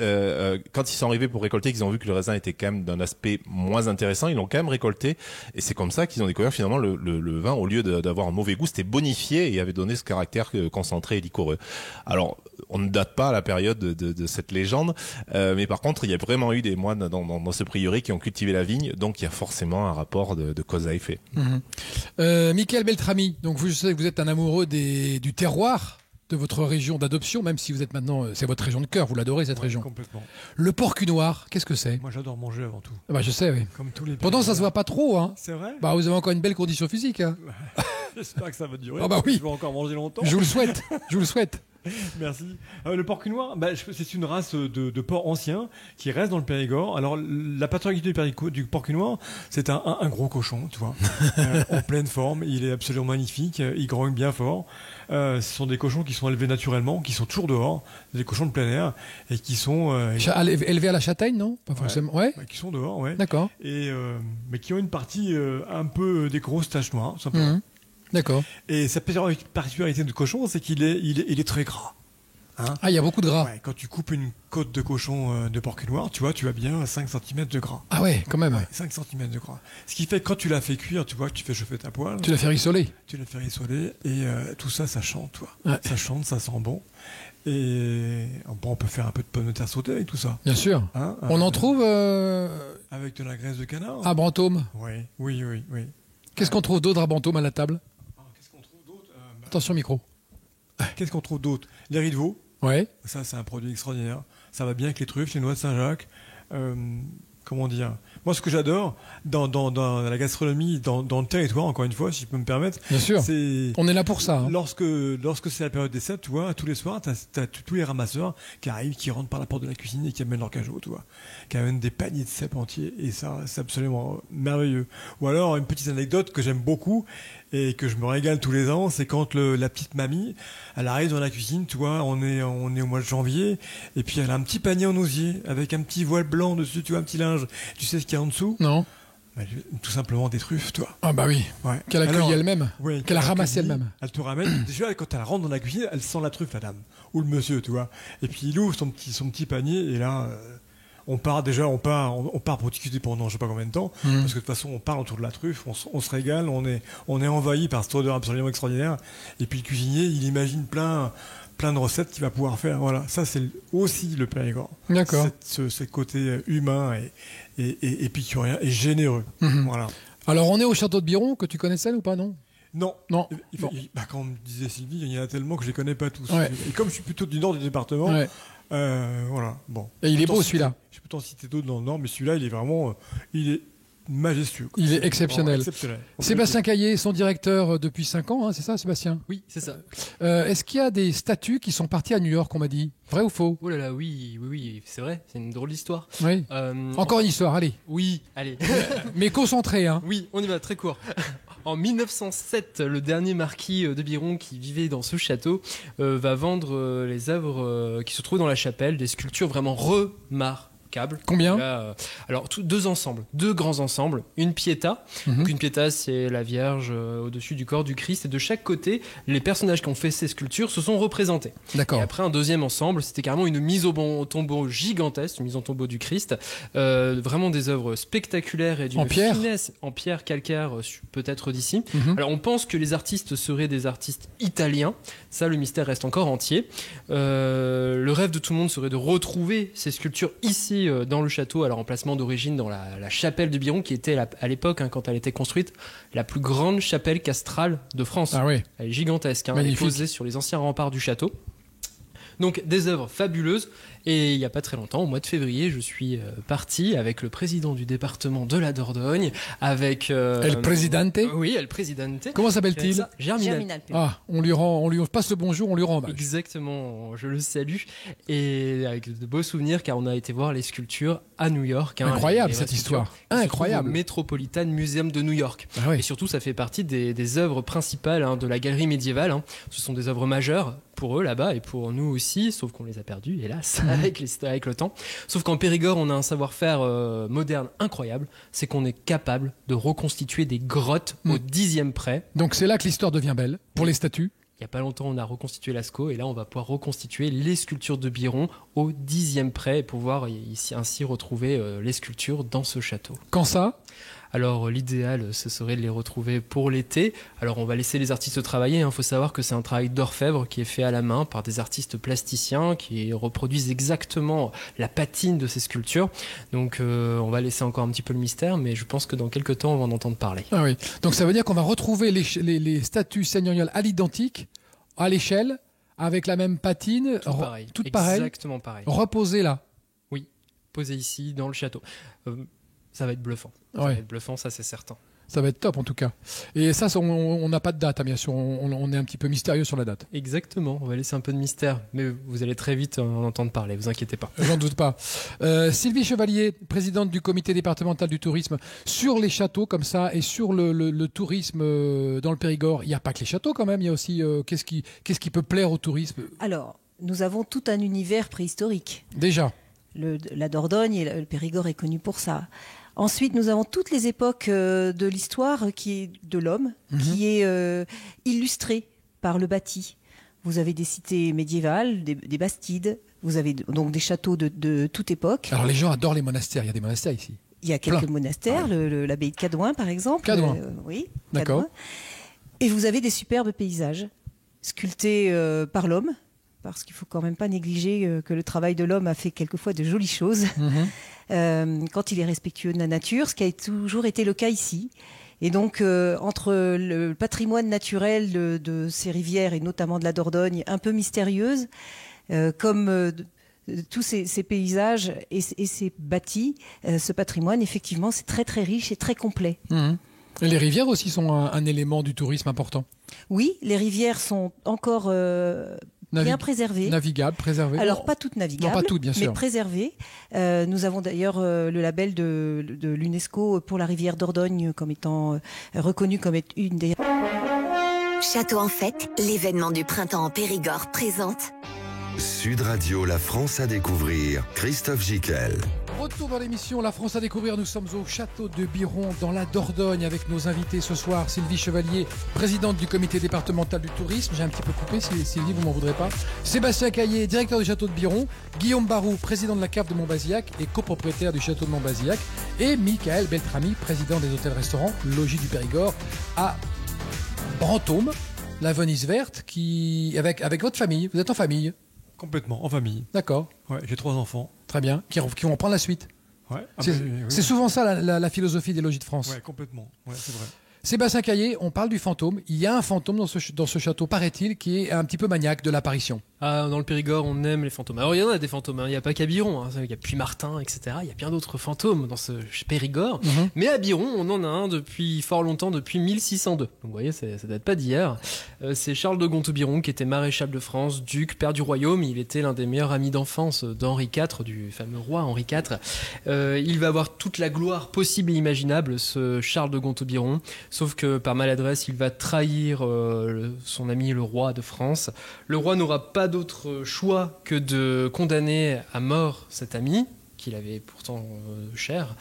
quand ils sont arrivés pour récolter, qu'ils ont vu que le raisin était quand même d'un aspect moins intéressant, ils l'ont quand même récolté, et c'est comme ça qu'ils ont découvert finalement le vin, au lieu d'avoir un mauvais goût, c'était bonifié et avait donné ce caractère concentré et liquoreux. Alors, on ne date pas la période de cette légende, mais par contre, il y a vraiment eu des moines dans ce prieuré qui ont cultivé la vigne, donc il y a forcément un rapport de cause à effet. Michael Beltrami, donc je sais que vous êtes un amoureux du terroir de votre région d'adoption, même si vous êtes maintenant, c'est votre région de cœur, vous l'adorez cette région. Complètement. Le porc-cunoir, qu'est-ce que c'est? Moi, j'adore manger avant tout. Bah, je sais, oui. Comme tous les. Pourtant, ça se voit pas trop, hein. C'est vrai. Bah, vous avez encore une belle condition physique, hein. J'espère que ça va durer. Ah bah oui. Je vais encore manger longtemps. Je vous le souhaite. Je vous le souhaite. Merci. Le porc-cunoir, c'est une race de porc ancien qui reste dans le Périgord. Alors, la particularité du porc-cunoir, c'est un gros cochon, tu vois, en pleine forme. Il est absolument magnifique. Il grogne bien fort. Ce sont des cochons qui sont élevés naturellement, qui sont toujours dehors, des cochons de plein air, et qui sont élevés à la châtaigne, non? Pas forcément. Ouais. Qui sont dehors, ouais. D'accord. Et mais qui ont une partie un peu des grosses taches noires, simplement. D'accord. Et sa particularité de cochon, c'est qu'il est très gras. Hein, il y a beaucoup de gras. Ouais, quand tu coupes une côte de cochon de porc-cunoir, tu as bien à 5 cm de gras. Ah ouais, quand même. Ouais, 5 cm de gras. Ce qui fait que quand tu la fais cuire, tu vois que tu fais chauffer ta poêle. Tu la fais rissoler. Tu la fais rissoler et tout ça chante, toi. Ouais. Ça chante, ça sent bon. Et on peut faire un peu de pommes de terre sautées avec tout ça. Bien sûr. Hein, on en trouve avec de la graisse de canard. À Brantôme. Oui. Qu'est-ce qu'on trouve d'autre à Brantôme à la table? Qu'est-ce qu'on trouve d'autre Attention micro. Qu'est-ce qu'on trouve d'autre? Les riz de veau. Ouais. Ça, c'est un produit extraordinaire. Ça va bien avec les truffes, les noix de Saint-Jacques. Comment dire? Moi, ce que j'adore dans la gastronomie, dans le territoire, encore une fois, si je peux me permettre. Bien sûr. On est là pour ça. Hein. Lorsque c'est la période des cèpes, tu vois, tous les soirs, t'as tous les ramasseurs qui arrivent, qui rentrent par la porte de la cuisine et qui amènent leur cajot, tu vois. Qui amènent des paniers de cèpes entiers. Et ça, c'est absolument merveilleux. Ou alors, une petite anecdote que j'aime beaucoup et que je me régale tous les ans, c'est quand la petite mamie, elle arrive dans la cuisine, tu vois, on est au mois de janvier, et puis elle a un petit panier en osier avec un petit voile blanc dessus, tu vois, un petit linge. Tu sais ce qu'il y a en dessous? Non. Tout simplement des truffes, toi. Ah bah oui. Ouais. Qu'elle a cueilli elle-même. Oui, qu'elle a ramassé elle-même. Elle te ramène. Déjà, quand elle rentre dans la cuisine, elle sent la truffe, la dame. Ou le monsieur, tu vois. Et puis il ouvre son petit panier, et là, on part pour discuter pendant je sais pas combien de temps. Parce que de toute façon, on parle autour de la truffe, on se régale, on est envahi par cette odeur absolument extraordinaire. Et puis le cuisinier, il imagine plein de recettes qu'il va pouvoir faire. Voilà, ça c'est aussi le Périgord. D'accord. Ce côté humain et épicurien et généreux. Voilà. Alors on est au château de Biron, que tu connaissais ou pas, non? Non. Quand on me disait Sylvie, il y en a tellement que je les connais pas tous. Ouais. Et comme je suis plutôt du nord du département, voilà. Bon. Et il est beau celui-là. Je peux t'en citer d'autres dans le nord, mais celui-là, il est vraiment, il est majestueux. Il est exceptionnel. Sébastien Caillé, son directeur depuis 5 ans, hein, c'est ça, Sébastien? Oui, c'est ça. Est-ce qu'il y a des statues qui sont parties à New York, on m'a dit? Vrai ou faux? Oh là là, oui, c'est vrai, c'est une drôle d'histoire. Oui. Encore une histoire, allez. Oui, allez. Mais concentré, hein. Oui, on y va, très court. En 1907, le dernier marquis de Biron qui vivait dans ce château va vendre les œuvres qui se trouvent dans la chapelle, des sculptures vraiment remarquables. Combien? Alors, deux grands ensembles. Une Pietà. Donc, une Pietà, c'est la Vierge au-dessus du corps du Christ. Et de chaque côté, les personnages qui ont fait ces sculptures se sont représentés. D'accord. Et après, un deuxième ensemble, c'était carrément une mise au tombeau gigantesque, une mise au tombeau du Christ. Vraiment des œuvres spectaculaires et d'une finesse en pierre calcaire, peut-être d'ici. Alors, on pense que les artistes seraient des artistes italiens. Ça, le mystère reste encore entier. Le rêve de tout le monde serait de retrouver ces sculptures ici dans le château, à leur emplacement d'origine dans la chapelle de Biron, qui était à l'époque, quand elle était construite, la plus grande chapelle castrale de France. Ah oui. Elle est gigantesque, elle est posée sur les anciens remparts du château. Donc des œuvres fabuleuses Et il n'y a pas très longtemps, au mois de février, je suis parti avec le président du département de la Dordogne, avec... El Presidente. Oui, El Presidente. Comment s'appelle-t-il? Germinal. Ah, on lui passe le bonjour, on lui rend hommage. Exactement, je le salue. Et avec de beaux souvenirs, car on a été voir les sculptures à New York. Incroyable cette histoire. Incroyable. Au Metropolitan Museum de New York. Ah oui. Et surtout, ça fait partie des œuvres principales de la galerie médiévale. Ce sont des œuvres majeures pour eux là-bas et pour nous aussi, sauf qu'on les a perdues, hélas, avec le temps. Sauf qu'en Périgord, on a un savoir-faire moderne incroyable. C'est qu'on est capable de reconstituer des grottes au 10e près. Donc c'est là que l'histoire devient belle, pour les statues. Il n'y a pas longtemps, on a reconstitué Lascaux et là, on va pouvoir reconstituer les sculptures de Biron au 10e près et pouvoir ainsi retrouver les sculptures dans ce château. Quand ça ? Alors l'idéal, ce serait de les retrouver pour l'été. Alors on va laisser les artistes travailler. Il faut savoir que c'est un travail d'orfèvre qui est fait à la main par des artistes plasticiens qui reproduisent exactement la patine de ces sculptures. Donc on va laisser encore un petit peu le mystère, mais je pense que dans quelques temps, on va en entendre parler. Ah oui. Donc ça veut dire qu'on va retrouver les statues seigneuriales à l'identique, à l'échelle, avec la même patine, toutes pareilles. Exactement pareil. Reposées là. Oui, posées ici dans le château. Ça va être bluffant. Ça va être bluffant, ça c'est certain. Ça va être top en tout cas. Et ça, on n'a pas de date, bien sûr. On est un petit peu mystérieux sur la date. Exactement, on va laisser un peu de mystère. Mais vous allez très vite en entendre parler, vous inquiétez pas. J'en doute pas. Sylvie Chevalier, présidente du comité départemental du tourisme, sur les châteaux comme ça et sur le tourisme dans le Périgord, il n'y a pas que les châteaux quand même, il y a aussi qu'est-ce qui peut plaire au tourisme? Alors, nous avons tout un univers préhistorique. Déjà. La Dordogne et le Périgord est connu pour ça. Ensuite, nous avons toutes les époques de l'histoire qui est de l'homme, qui est illustrée par le bâti. Vous avez des cités médiévales, des bastides, vous avez donc des châteaux de toute époque. Alors les gens adorent les monastères, il y a des monastères ici. Il y a quelques monastères, l'abbaye de Cadouin par exemple. Cadouin. Oui, d'accord. Cadouin. Et vous avez des superbes paysages sculptés par l'homme, parce qu'il ne faut quand même pas négliger que le travail de l'homme a fait quelquefois de jolies choses quand il est respectueux de la nature, ce qui a toujours été le cas ici. Et donc, entre le patrimoine naturel de ces rivières, et notamment de la Dordogne, un peu mystérieuse, comme tous ces paysages et ces bâtis, ce patrimoine, effectivement, c'est très très riche et très complet. Et les rivières aussi sont un élément du tourisme important. Oui, les rivières sont encore bien préservées. Navigables, préservées. Alors, pas toutes navigables, non, pas toutes, bien sûr. mais préservées. Nous avons d'ailleurs le label de l'UNESCO pour la rivière Dordogne comme étant reconnue comme une des... Château en fête, l'événement du printemps en Périgord présente Sud Radio, la France à découvrir. Christophe Gicquel. Retour dans l'émission La France à découvrir. Nous sommes au château de Biron dans la Dordogne avec nos invités ce soir. Sylvie Chevalier, présidente du comité départemental du tourisme. J'ai un petit peu coupé, Sylvie, vous m'en voudrez pas. Sébastien Caillé, directeur du château de Biron. Guillaume Barou, président de la cave de Montbazillac et copropriétaire du château de Montbazillac. Et Michael Beltrami, président des hôtels-restaurants Logis du Périgord à Brantôme, la Venise verte, avec votre famille. Vous êtes en famille? Complètement, en famille. D'accord. Ouais, j'ai 3 enfants. Très bien, qui vont prendre la suite. Ouais. C'est souvent ça la philosophie des Logis de France. Ouais, complètement. Ouais, c'est vrai. Sébastien Caillé, on parle du fantôme. Il y a un fantôme dans ce château, paraît-il, qui est un petit peu maniaque de l'apparition. Ah, dans le Périgord, on aime les fantômes. Alors, il y en a des fantômes, il n'y a pas qu'à Biron, il y a Puy-Martin, etc. Il y a bien d'autres fantômes dans ce Périgord. Mais à Biron, on en a un depuis fort longtemps, depuis 1602. Donc, vous voyez, ça date pas d'hier. C'est Charles de Gontaut-Biron, qui était maréchal de France, duc, père du royaume. Il était l'un des meilleurs amis d'enfance d'Henri IV, du fameux roi Henri IV. Il va avoir toute la gloire possible et imaginable, ce Charles de Gontaut-Biron. Sauf que, par maladresse, il va trahir son ami le roi de France. Le roi n'aura pas d'autre choix que de condamner à mort cet ami qu'il avait pourtant cher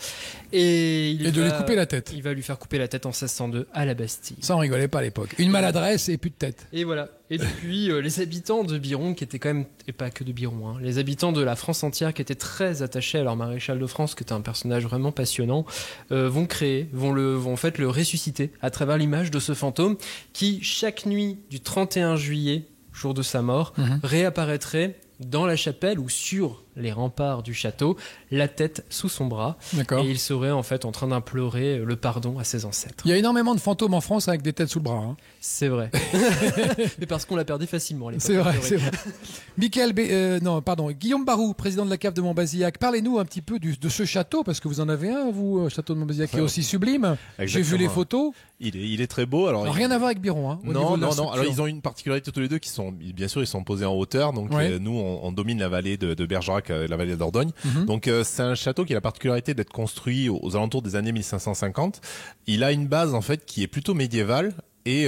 et de lui couper la tête. Il va lui faire couper la tête en 1602 à la Bastille. Ça, on rigolait pas à l'époque. Une maladresse et plus de tête. Et voilà. Et depuis, les habitants de Biron, qui étaient quand même, et pas que de Biron, les habitants de la France entière, qui étaient très attachés à leur maréchal de France, qui était un personnage vraiment passionnant, vont en fait le ressusciter à travers l'image de ce fantôme qui, chaque nuit du 31 juillet, jour de sa mort, réapparaîtrait dans la chapelle ou sur les remparts du château, la tête sous son bras. D'accord. Et il serait en fait en train d'implorer le pardon à ses ancêtres. Il y a énormément de fantômes en France avec des têtes sous le bras. Hein. C'est vrai. Mais parce qu'on l'a perdu facilement à l'époque. C'est vrai, c'est vrai. Guillaume Barou, président de la cave de Montbazillac. Parlez-nous un petit peu de ce château, parce que vous en avez un, vous, château de Montbazillac, qui est aussi sublime. J'ai vu les photos. Il est très beau. Alors, rien à voir avec Biron. Hein, non. Alors ils ont une particularité tous les deux qui sont, bien sûr, ils sont posés en hauteur. Donc nous, on domine la vallée de Bergerac, la vallée de Dordogne. Donc c'est un château qui a la particularité d'être construit aux alentours des années 1550. Il a une base en fait qui est plutôt médiévale. Et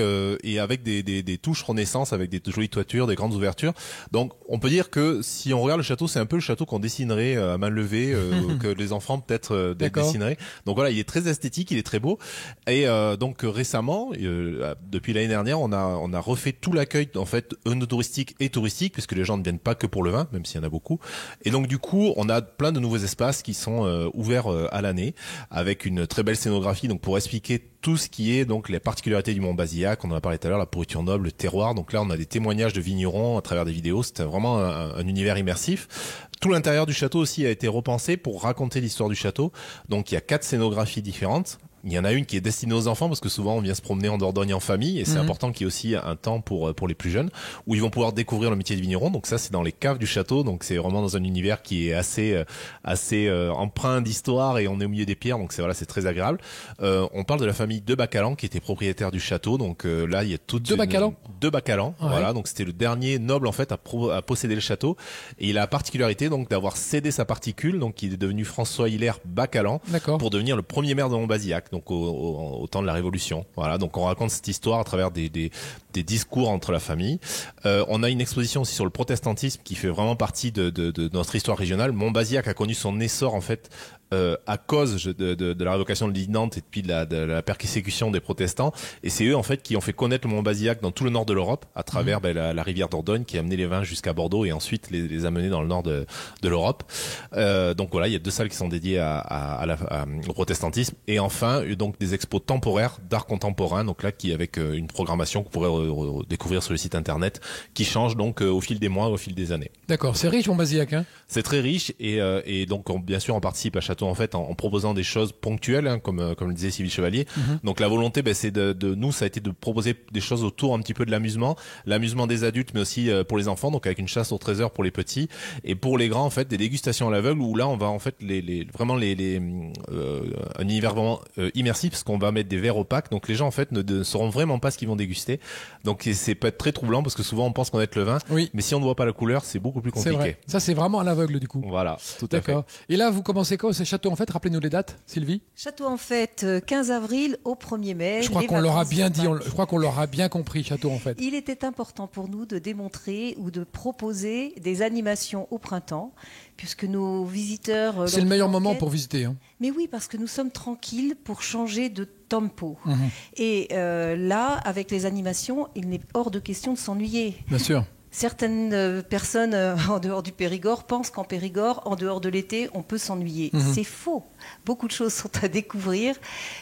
avec des touches renaissance, avec des jolies toitures, des grandes ouvertures. Donc on peut dire que si on regarde le château, c'est un peu le château qu'on dessinerait à main levée, que les enfants peut-être dessineraient. Donc voilà, il est très esthétique, il est très beau. Et donc récemment, depuis l'année dernière, on a refait tout l'accueil en fait œnotouristique et touristique, puisque les gens ne viennent pas que pour le vin, même s'il y en a beaucoup. Et donc du coup, on a plein de nouveaux espaces qui sont ouverts à l'année, avec une très belle scénographie. Donc pour expliquer tout ce qui est donc les particularités du Montbazillac, on en a parlé tout à l'heure, la pourriture noble, le terroir. Donc là, on a des témoignages de vignerons à travers des vidéos. C'était vraiment un univers immersif. Tout l'intérieur du château aussi a été repensé pour raconter l'histoire du château. Donc il y a 4 scénographies différentes. Il y en a une qui est destinée aux enfants parce que souvent on vient se promener en Dordogne en famille et c'est important qu'il y ait aussi un temps pour les plus jeunes où ils vont pouvoir découvrir le métier de vigneron. Donc ça c'est dans les caves du château, donc c'est vraiment dans un univers qui est assez empreint d'histoire et on est au milieu des pierres, donc c'est très agréable. On parle de la famille de Bacalan qui était propriétaire du château, donc là il y a toutes de Bacalan. Ouais. Voilà, donc c'était le dernier noble en fait à posséder le château et il a la particularité donc d'avoir cédé sa particule, donc il est devenu François Hilaire Bacalan pour devenir le premier maire de Montbazillac. Donc au temps de la Révolution. Voilà, donc on raconte cette histoire à travers des discours entre la famille. On a une exposition aussi sur le protestantisme qui fait vraiment partie de notre histoire régionale. Montbazillac a connu son essor en fait à cause de la révocation de l'Édit de Nantes et puis de la persécution des protestants. Et c'est eux en fait qui ont fait connaître le Montbazillac dans tout le nord de l'Europe à travers la rivière Dordogne qui a amené les vins jusqu'à Bordeaux et ensuite les amener dans le nord de l'Europe. Donc voilà, il y a 2 salles qui sont dédiées au protestantisme et enfin donc des expos temporaires d'art contemporain. Donc là qui avec une programmation que vous pourrez découvrir sur le site internet qui change donc au fil des mois, au fil des années. D'accord, c'est riche Montbazillac, hein. C'est très riche et donc bien sûr on participe à Château en fait en proposant des choses ponctuelles hein, comme le disait Sylvie Chevalier. Donc la volonté c'est de nous ça a été de proposer des choses autour un petit peu de l'amusement des adultes mais aussi pour les enfants, donc avec une chasse au trésor pour les petits et pour les grands en fait des dégustations à l'aveugle où là on va en fait un univers vraiment immersif parce qu'on va mettre des verres opaques, donc les gens en fait ne sauront vraiment pas ce qu'ils vont déguster, donc c'est peut être très troublant parce que souvent on pense connaître le vin mais si on ne voit pas la couleur c'est beaucoup plus compliqué. C'est vrai. Ça c'est vraiment à l'aveugle du coup. Voilà, tout à fait. D'accord. Et là vous commencez quoi? C'est Château en fait, rappelez-nous les dates, Sylvie. Château en fait, 15 avril au 1er mai. Je crois qu'on leur a bien dit, je crois qu'on leur a bien compris, Château en fait. Il était important pour nous de démontrer ou de proposer des animations au printemps, puisque nos visiteurs... C'est le meilleur moment pour visiter. Hein. Mais oui, parce que nous sommes tranquilles pour changer de tempo. Et là, avec les animations, il n'est hors de question de s'ennuyer. Bien sûr. Certaines personnes en dehors du Périgord pensent qu'en Périgord, en dehors de l'été, on peut s'ennuyer. C'est faux. Beaucoup de choses sont à découvrir.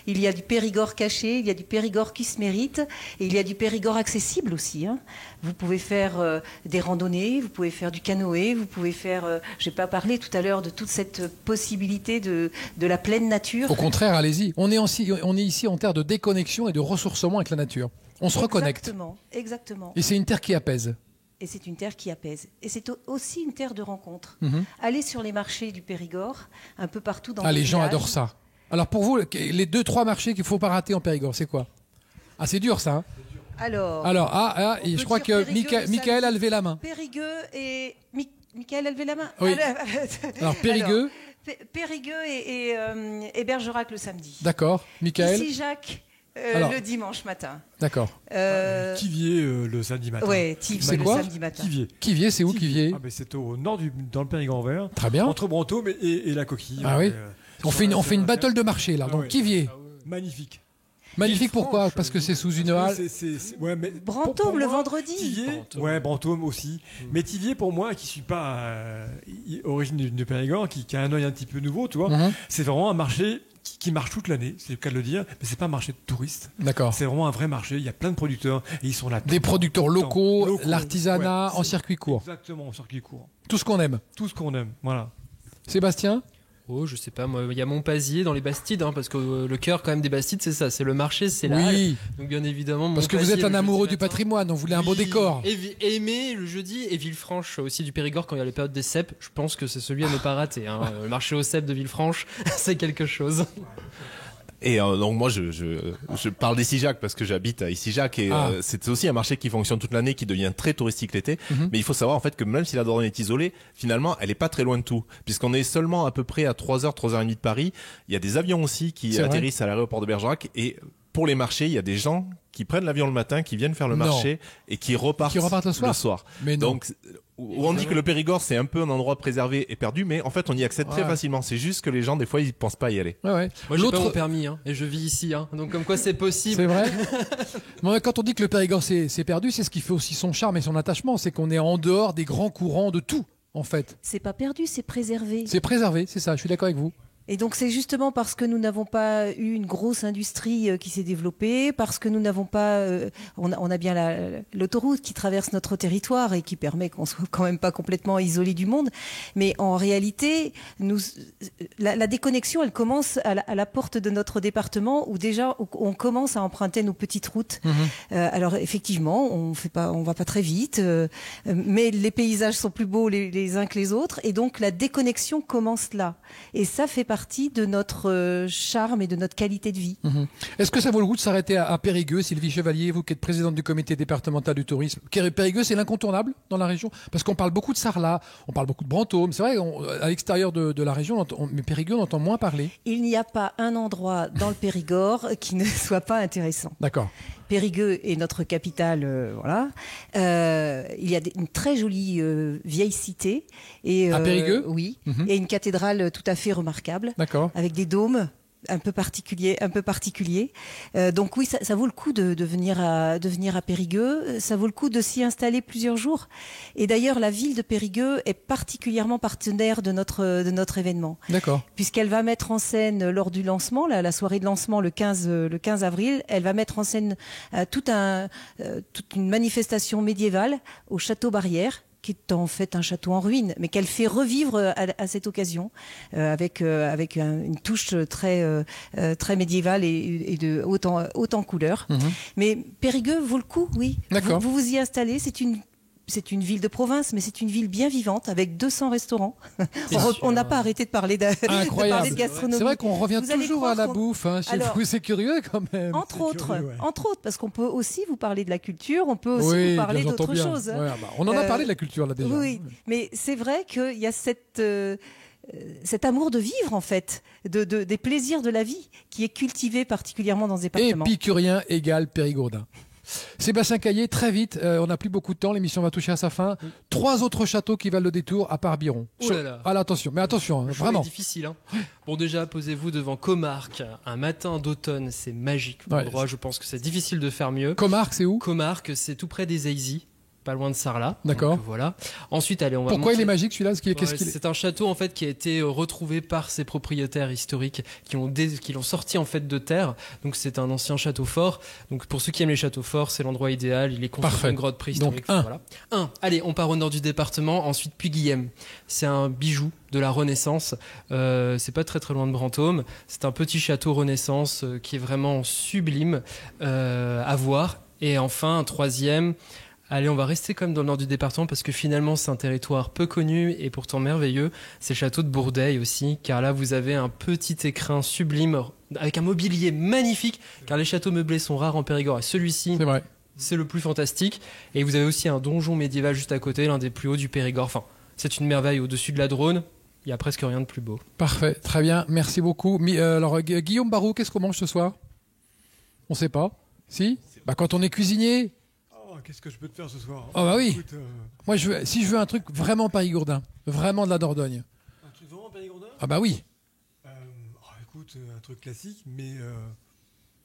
Il y a du Périgord caché, il y a du Périgord qui se mérite, et il y a du Périgord accessible aussi. Hein. Vous pouvez faire des randonnées, vous pouvez faire du canoë, vous pouvez faire... je n'ai pas parlé tout à l'heure de toute cette possibilité de la pleine nature. Au contraire, allez-y. On est ici en terre de déconnexion et de ressourcement avec la nature. On se reconnecte. Exactement. Et c'est une terre qui apaise. Et c'est une terre qui apaise. Et c'est aussi une terre de rencontre. Allez sur les marchés du Périgord, un peu partout dans le les gens adorent ça. Alors pour vous, les 2-3 marchés qu'il ne faut pas rater en Périgord, c'est quoi? Ah, c'est dur ça. Hein. Alors, je crois que Michael a levé la main. Périgueux et... Michael a levé la main. Oui. Alors Périgueux. Périgueux et Bergerac le samedi. D'accord. Michael. Ici Jacques. Le dimanche matin. D'accord. Kivier le samedi matin. Ouais, c'est quoi? Samedi matin. Kivier, c'est où Kivier? C'est au nord dans le Périgord vert. Très bien. Entre Brantôme et la Coquille. Ah oui. On fait une battle de marché là. Donc Kivier. Magnifique. Magnifique, pourquoi? Parce que c'est sous une halle. Ouais, mais Brantôme, le vendredi. Thiviers, ouais, Brantôme aussi. Mais Thiviers, pour moi, qui suis pas origine du Périgord, qui a un œil un petit peu nouveau, tu vois, c'est vraiment un marché qui marche toute l'année, c'est le cas de le dire, mais c'est pas un marché de touristes. D'accord. C'est vraiment un vrai marché. Il y a plein de producteurs et ils sont là. Des producteurs locaux, ouais, l'artisanat en circuit court. Exactement, en circuit court. Tout ce qu'on aime. Tout ce qu'on aime, voilà. Sébastien? Oh, je sais pas, moi, il y a Montpazier dans les Bastides, parce que le cœur quand même des Bastides, c'est ça, c'est le marché, c'est la halle. Oui. Donc bien évidemment, Parce que vous êtes un amoureux du patrimoine, on voulait un beau décor. Aimer le jeudi, et Villefranche aussi du Périgord quand il y a les périodes des cèpes, je pense que c'est celui à ne pas rater. Le marché aux cèpes de Villefranche, c'est quelque chose. Et donc moi je parle d'Issigeac parce que j'habite à Issigeac et c'est aussi un marché qui fonctionne toute l'année, qui devient très touristique l'été. Mais il faut savoir en fait que même si la Dordogne est isolée, finalement elle est pas très loin de tout, puisqu'on est seulement à peu près à 3h30 de Paris. Il y a des avions aussi qui atterrissent à l'aéroport de Bergerac, et pour les marchés, il y a des gens qui prennent l'avion le matin, qui viennent faire le marché et qui repartent le soir. Mais non. Donc où on dit que le Périgord c'est un peu un endroit préservé et perdu, mais en fait on y accède très facilement. C'est juste que les gens des fois ils pensent pas y aller. Ouais. Moi j'ai pas mon permis et je vis ici, donc comme quoi c'est possible. C'est vrai. Mais quand on dit que le Périgord c'est perdu, c'est ce qui fait aussi son charme et son attachement, c'est qu'on est en dehors des grands courants de tout en fait. C'est pas perdu, c'est préservé. C'est préservé, c'est ça. Je suis d'accord avec vous. Et donc c'est justement parce que nous n'avons pas eu une grosse industrie qui s'est développée, parce que nous n'avons pas, on a bien l'autoroute qui traverse notre territoire et qui permet qu'on soit quand même pas complètement isolé du monde. Mais en réalité, la déconnexion, elle commence à la porte de notre département où déjà on commence à emprunter nos petites routes. Alors effectivement, on va pas très vite, mais les paysages sont plus beaux les uns que les autres, et donc la déconnexion commence là. Et ça fait partie de notre charme et de notre qualité de vie. Est-ce que ça vaut le coup de s'arrêter à Périgueux, Sylvie Chevalier, vous qui êtes présidente du comité départemental du tourisme? Périgueux, c'est l'incontournable dans la région, parce qu'on parle beaucoup de Sarlat, on parle beaucoup de Brantôme. C'est vrai, à l'extérieur de la région, mais Périgueux, on entend moins parler. Il n'y a pas un endroit dans le Périgord qui ne soit pas intéressant. D'accord. Périgueux est notre capitale, voilà. Il y a une très jolie vieille cité. À Périgueux ? Oui. Et une cathédrale tout à fait remarquable. D'accord. Avec des dômes un peu particuliers. Donc oui, ça vaut le coup de venir à Périgueux. Ça vaut le coup de s'y installer plusieurs jours. Et d'ailleurs, la ville de Périgueux est particulièrement partenaire de notre événement. D'accord. Puisqu'elle va mettre en scène lors du lancement, la soirée de lancement le 15 avril, elle va mettre en scène toute une manifestation médiévale au château Barrière, qui est en fait un château en ruine, mais qu'elle fait revivre à cette occasion, avec une touche très médiévale et de haute en couleur. Mais Périgueux vaut le coup, oui. D'accord. Vous y installez, c'est une ville de province, mais c'est une ville bien vivante avec 200 restaurants. On n'a pas arrêté de parler de gastronomie. C'est vrai qu'on revient toujours à la bouffe. Chez vous, c'est curieux quand même. Entre autres, parce qu'on peut aussi vous parler de la culture, on peut aussi vous parler d'autres choses. Ouais, on en a parlé de la culture là déjà. Oui, mais c'est vrai qu'il y a cet amour de vivre en fait, des plaisirs de la vie qui est cultivé particulièrement dans ce département. Épicurien égale Périgourdin. Sébastien Caillé, très vite, on n'a plus beaucoup de temps, l'émission va toucher à sa fin. 3 autres châteaux qui valent le détour à part Biron. Oh là là. Attention, vraiment. C'est difficile. Bon, déjà, posez-vous devant Comarque. Un matin d'automne, c'est magique. L'endroit, je pense que c'est difficile de faire mieux. Comarque, c'est où? Comarque, c'est tout près des Aisy, pas loin de Sarlat. D'accord. Donc, voilà. Ensuite, allez, on va. Pourquoi il est magique celui-là? C'est un château en fait qui a été retrouvé par ses propriétaires historiques qui l'ont sorti en fait de terre. Donc c'est un ancien château fort. Donc pour ceux qui aiment les châteaux forts, c'est l'endroit idéal. Il est construit dans une grotte préhistorique. Donc voilà. Allez, on part au nord du département. Ensuite Puy-Guillem. C'est un bijou de la Renaissance. C'est pas très très loin de Brantôme. C'est un petit château Renaissance qui est vraiment sublime à voir. Et enfin un troisième. Allez, on va rester quand même dans le nord du département parce que finalement c'est un territoire peu connu et pourtant merveilleux. C'est le château de Bourdeil aussi, car là vous avez un petit écrin sublime avec un mobilier magnifique, car les châteaux meublés sont rares en Périgord et celui-ci, c'est le plus fantastique. Et vous avez aussi un donjon médiéval juste à côté, l'un des plus hauts du Périgord. Enfin, c'est une merveille au-dessus de la Drône. Il n'y a presque rien de plus beau. Parfait, très bien, merci beaucoup. Alors Guillaume Barraud, qu'est-ce qu'on mange ce soir? On sait pas. Si? Quand on est cuisinier. Qu'est-ce que je peux te faire ce soir? Oh bah oui. Écoute, moi, si je veux un truc vraiment périgourdin, vraiment de la Dordogne. Un truc vraiment périgourdin? Ah bah oui. Écoute, un truc classique, mais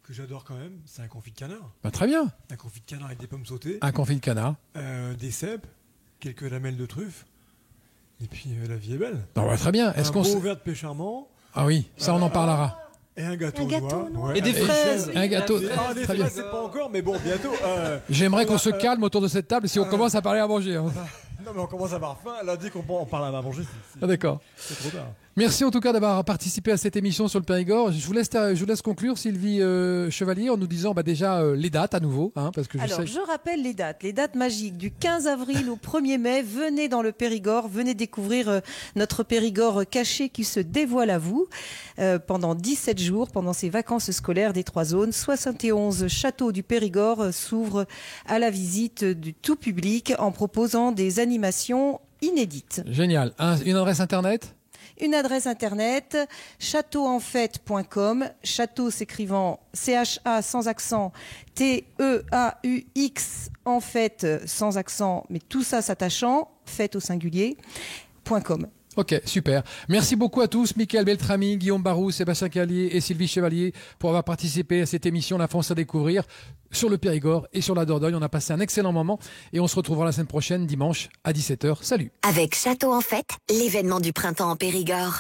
que j'adore quand même, c'est un confit de canard. Bah, très bien. Un confit de canard avec des pommes sautées, Un confit de canard. des cèpes, quelques lamelles de truffe. Et puis la vie est belle. Non, bah, très bien. Un beau verre de paix charmant. Ah oui, ça on en parlera. Et un gâteau, noir. Et des fraises. Un gâteau. Des Très bien. fraises, c'est pas encore, mais bon, bientôt. J'aimerais qu'on se calme autour de cette table si on commence à parler à manger. Hein. Non, mais on commence à avoir faim. Là, dès qu'on parle à manger, Ah, d'accord. c'est trop tard. Merci en tout cas d'avoir participé à cette émission sur le Périgord. Je vous laisse conclure, Sylvie Chevalier, en nous disant déjà les dates à nouveau. Hein, parce que je rappelle les dates magiques du 15 avril au 1er mai. Venez dans le Périgord, venez découvrir notre Périgord caché qui se dévoile à vous pendant 17 jours, pendant ces vacances scolaires des 3 zones. 71 châteaux du Périgord s'ouvrent à la visite du tout public en proposant des animations inédites. Génial. Une adresse internet ? Une adresse internet, châteauenfête.com, château s'écrivant C-H-A sans accent, T-E-A-U-X, en fait sans accent, mais tout ça s'attachant, fête au singulier.com. Ok, super. Merci beaucoup à tous, Mickaël Beltrami, Guillaume Barou, Sébastien Callier et Sylvie Chevalier pour avoir participé à cette émission La France à découvrir sur le Périgord et sur la Dordogne. On a passé un excellent moment et on se retrouvera la semaine prochaine, dimanche à 17h. Salut. Avec Château en Fête, l'événement du printemps en Périgord.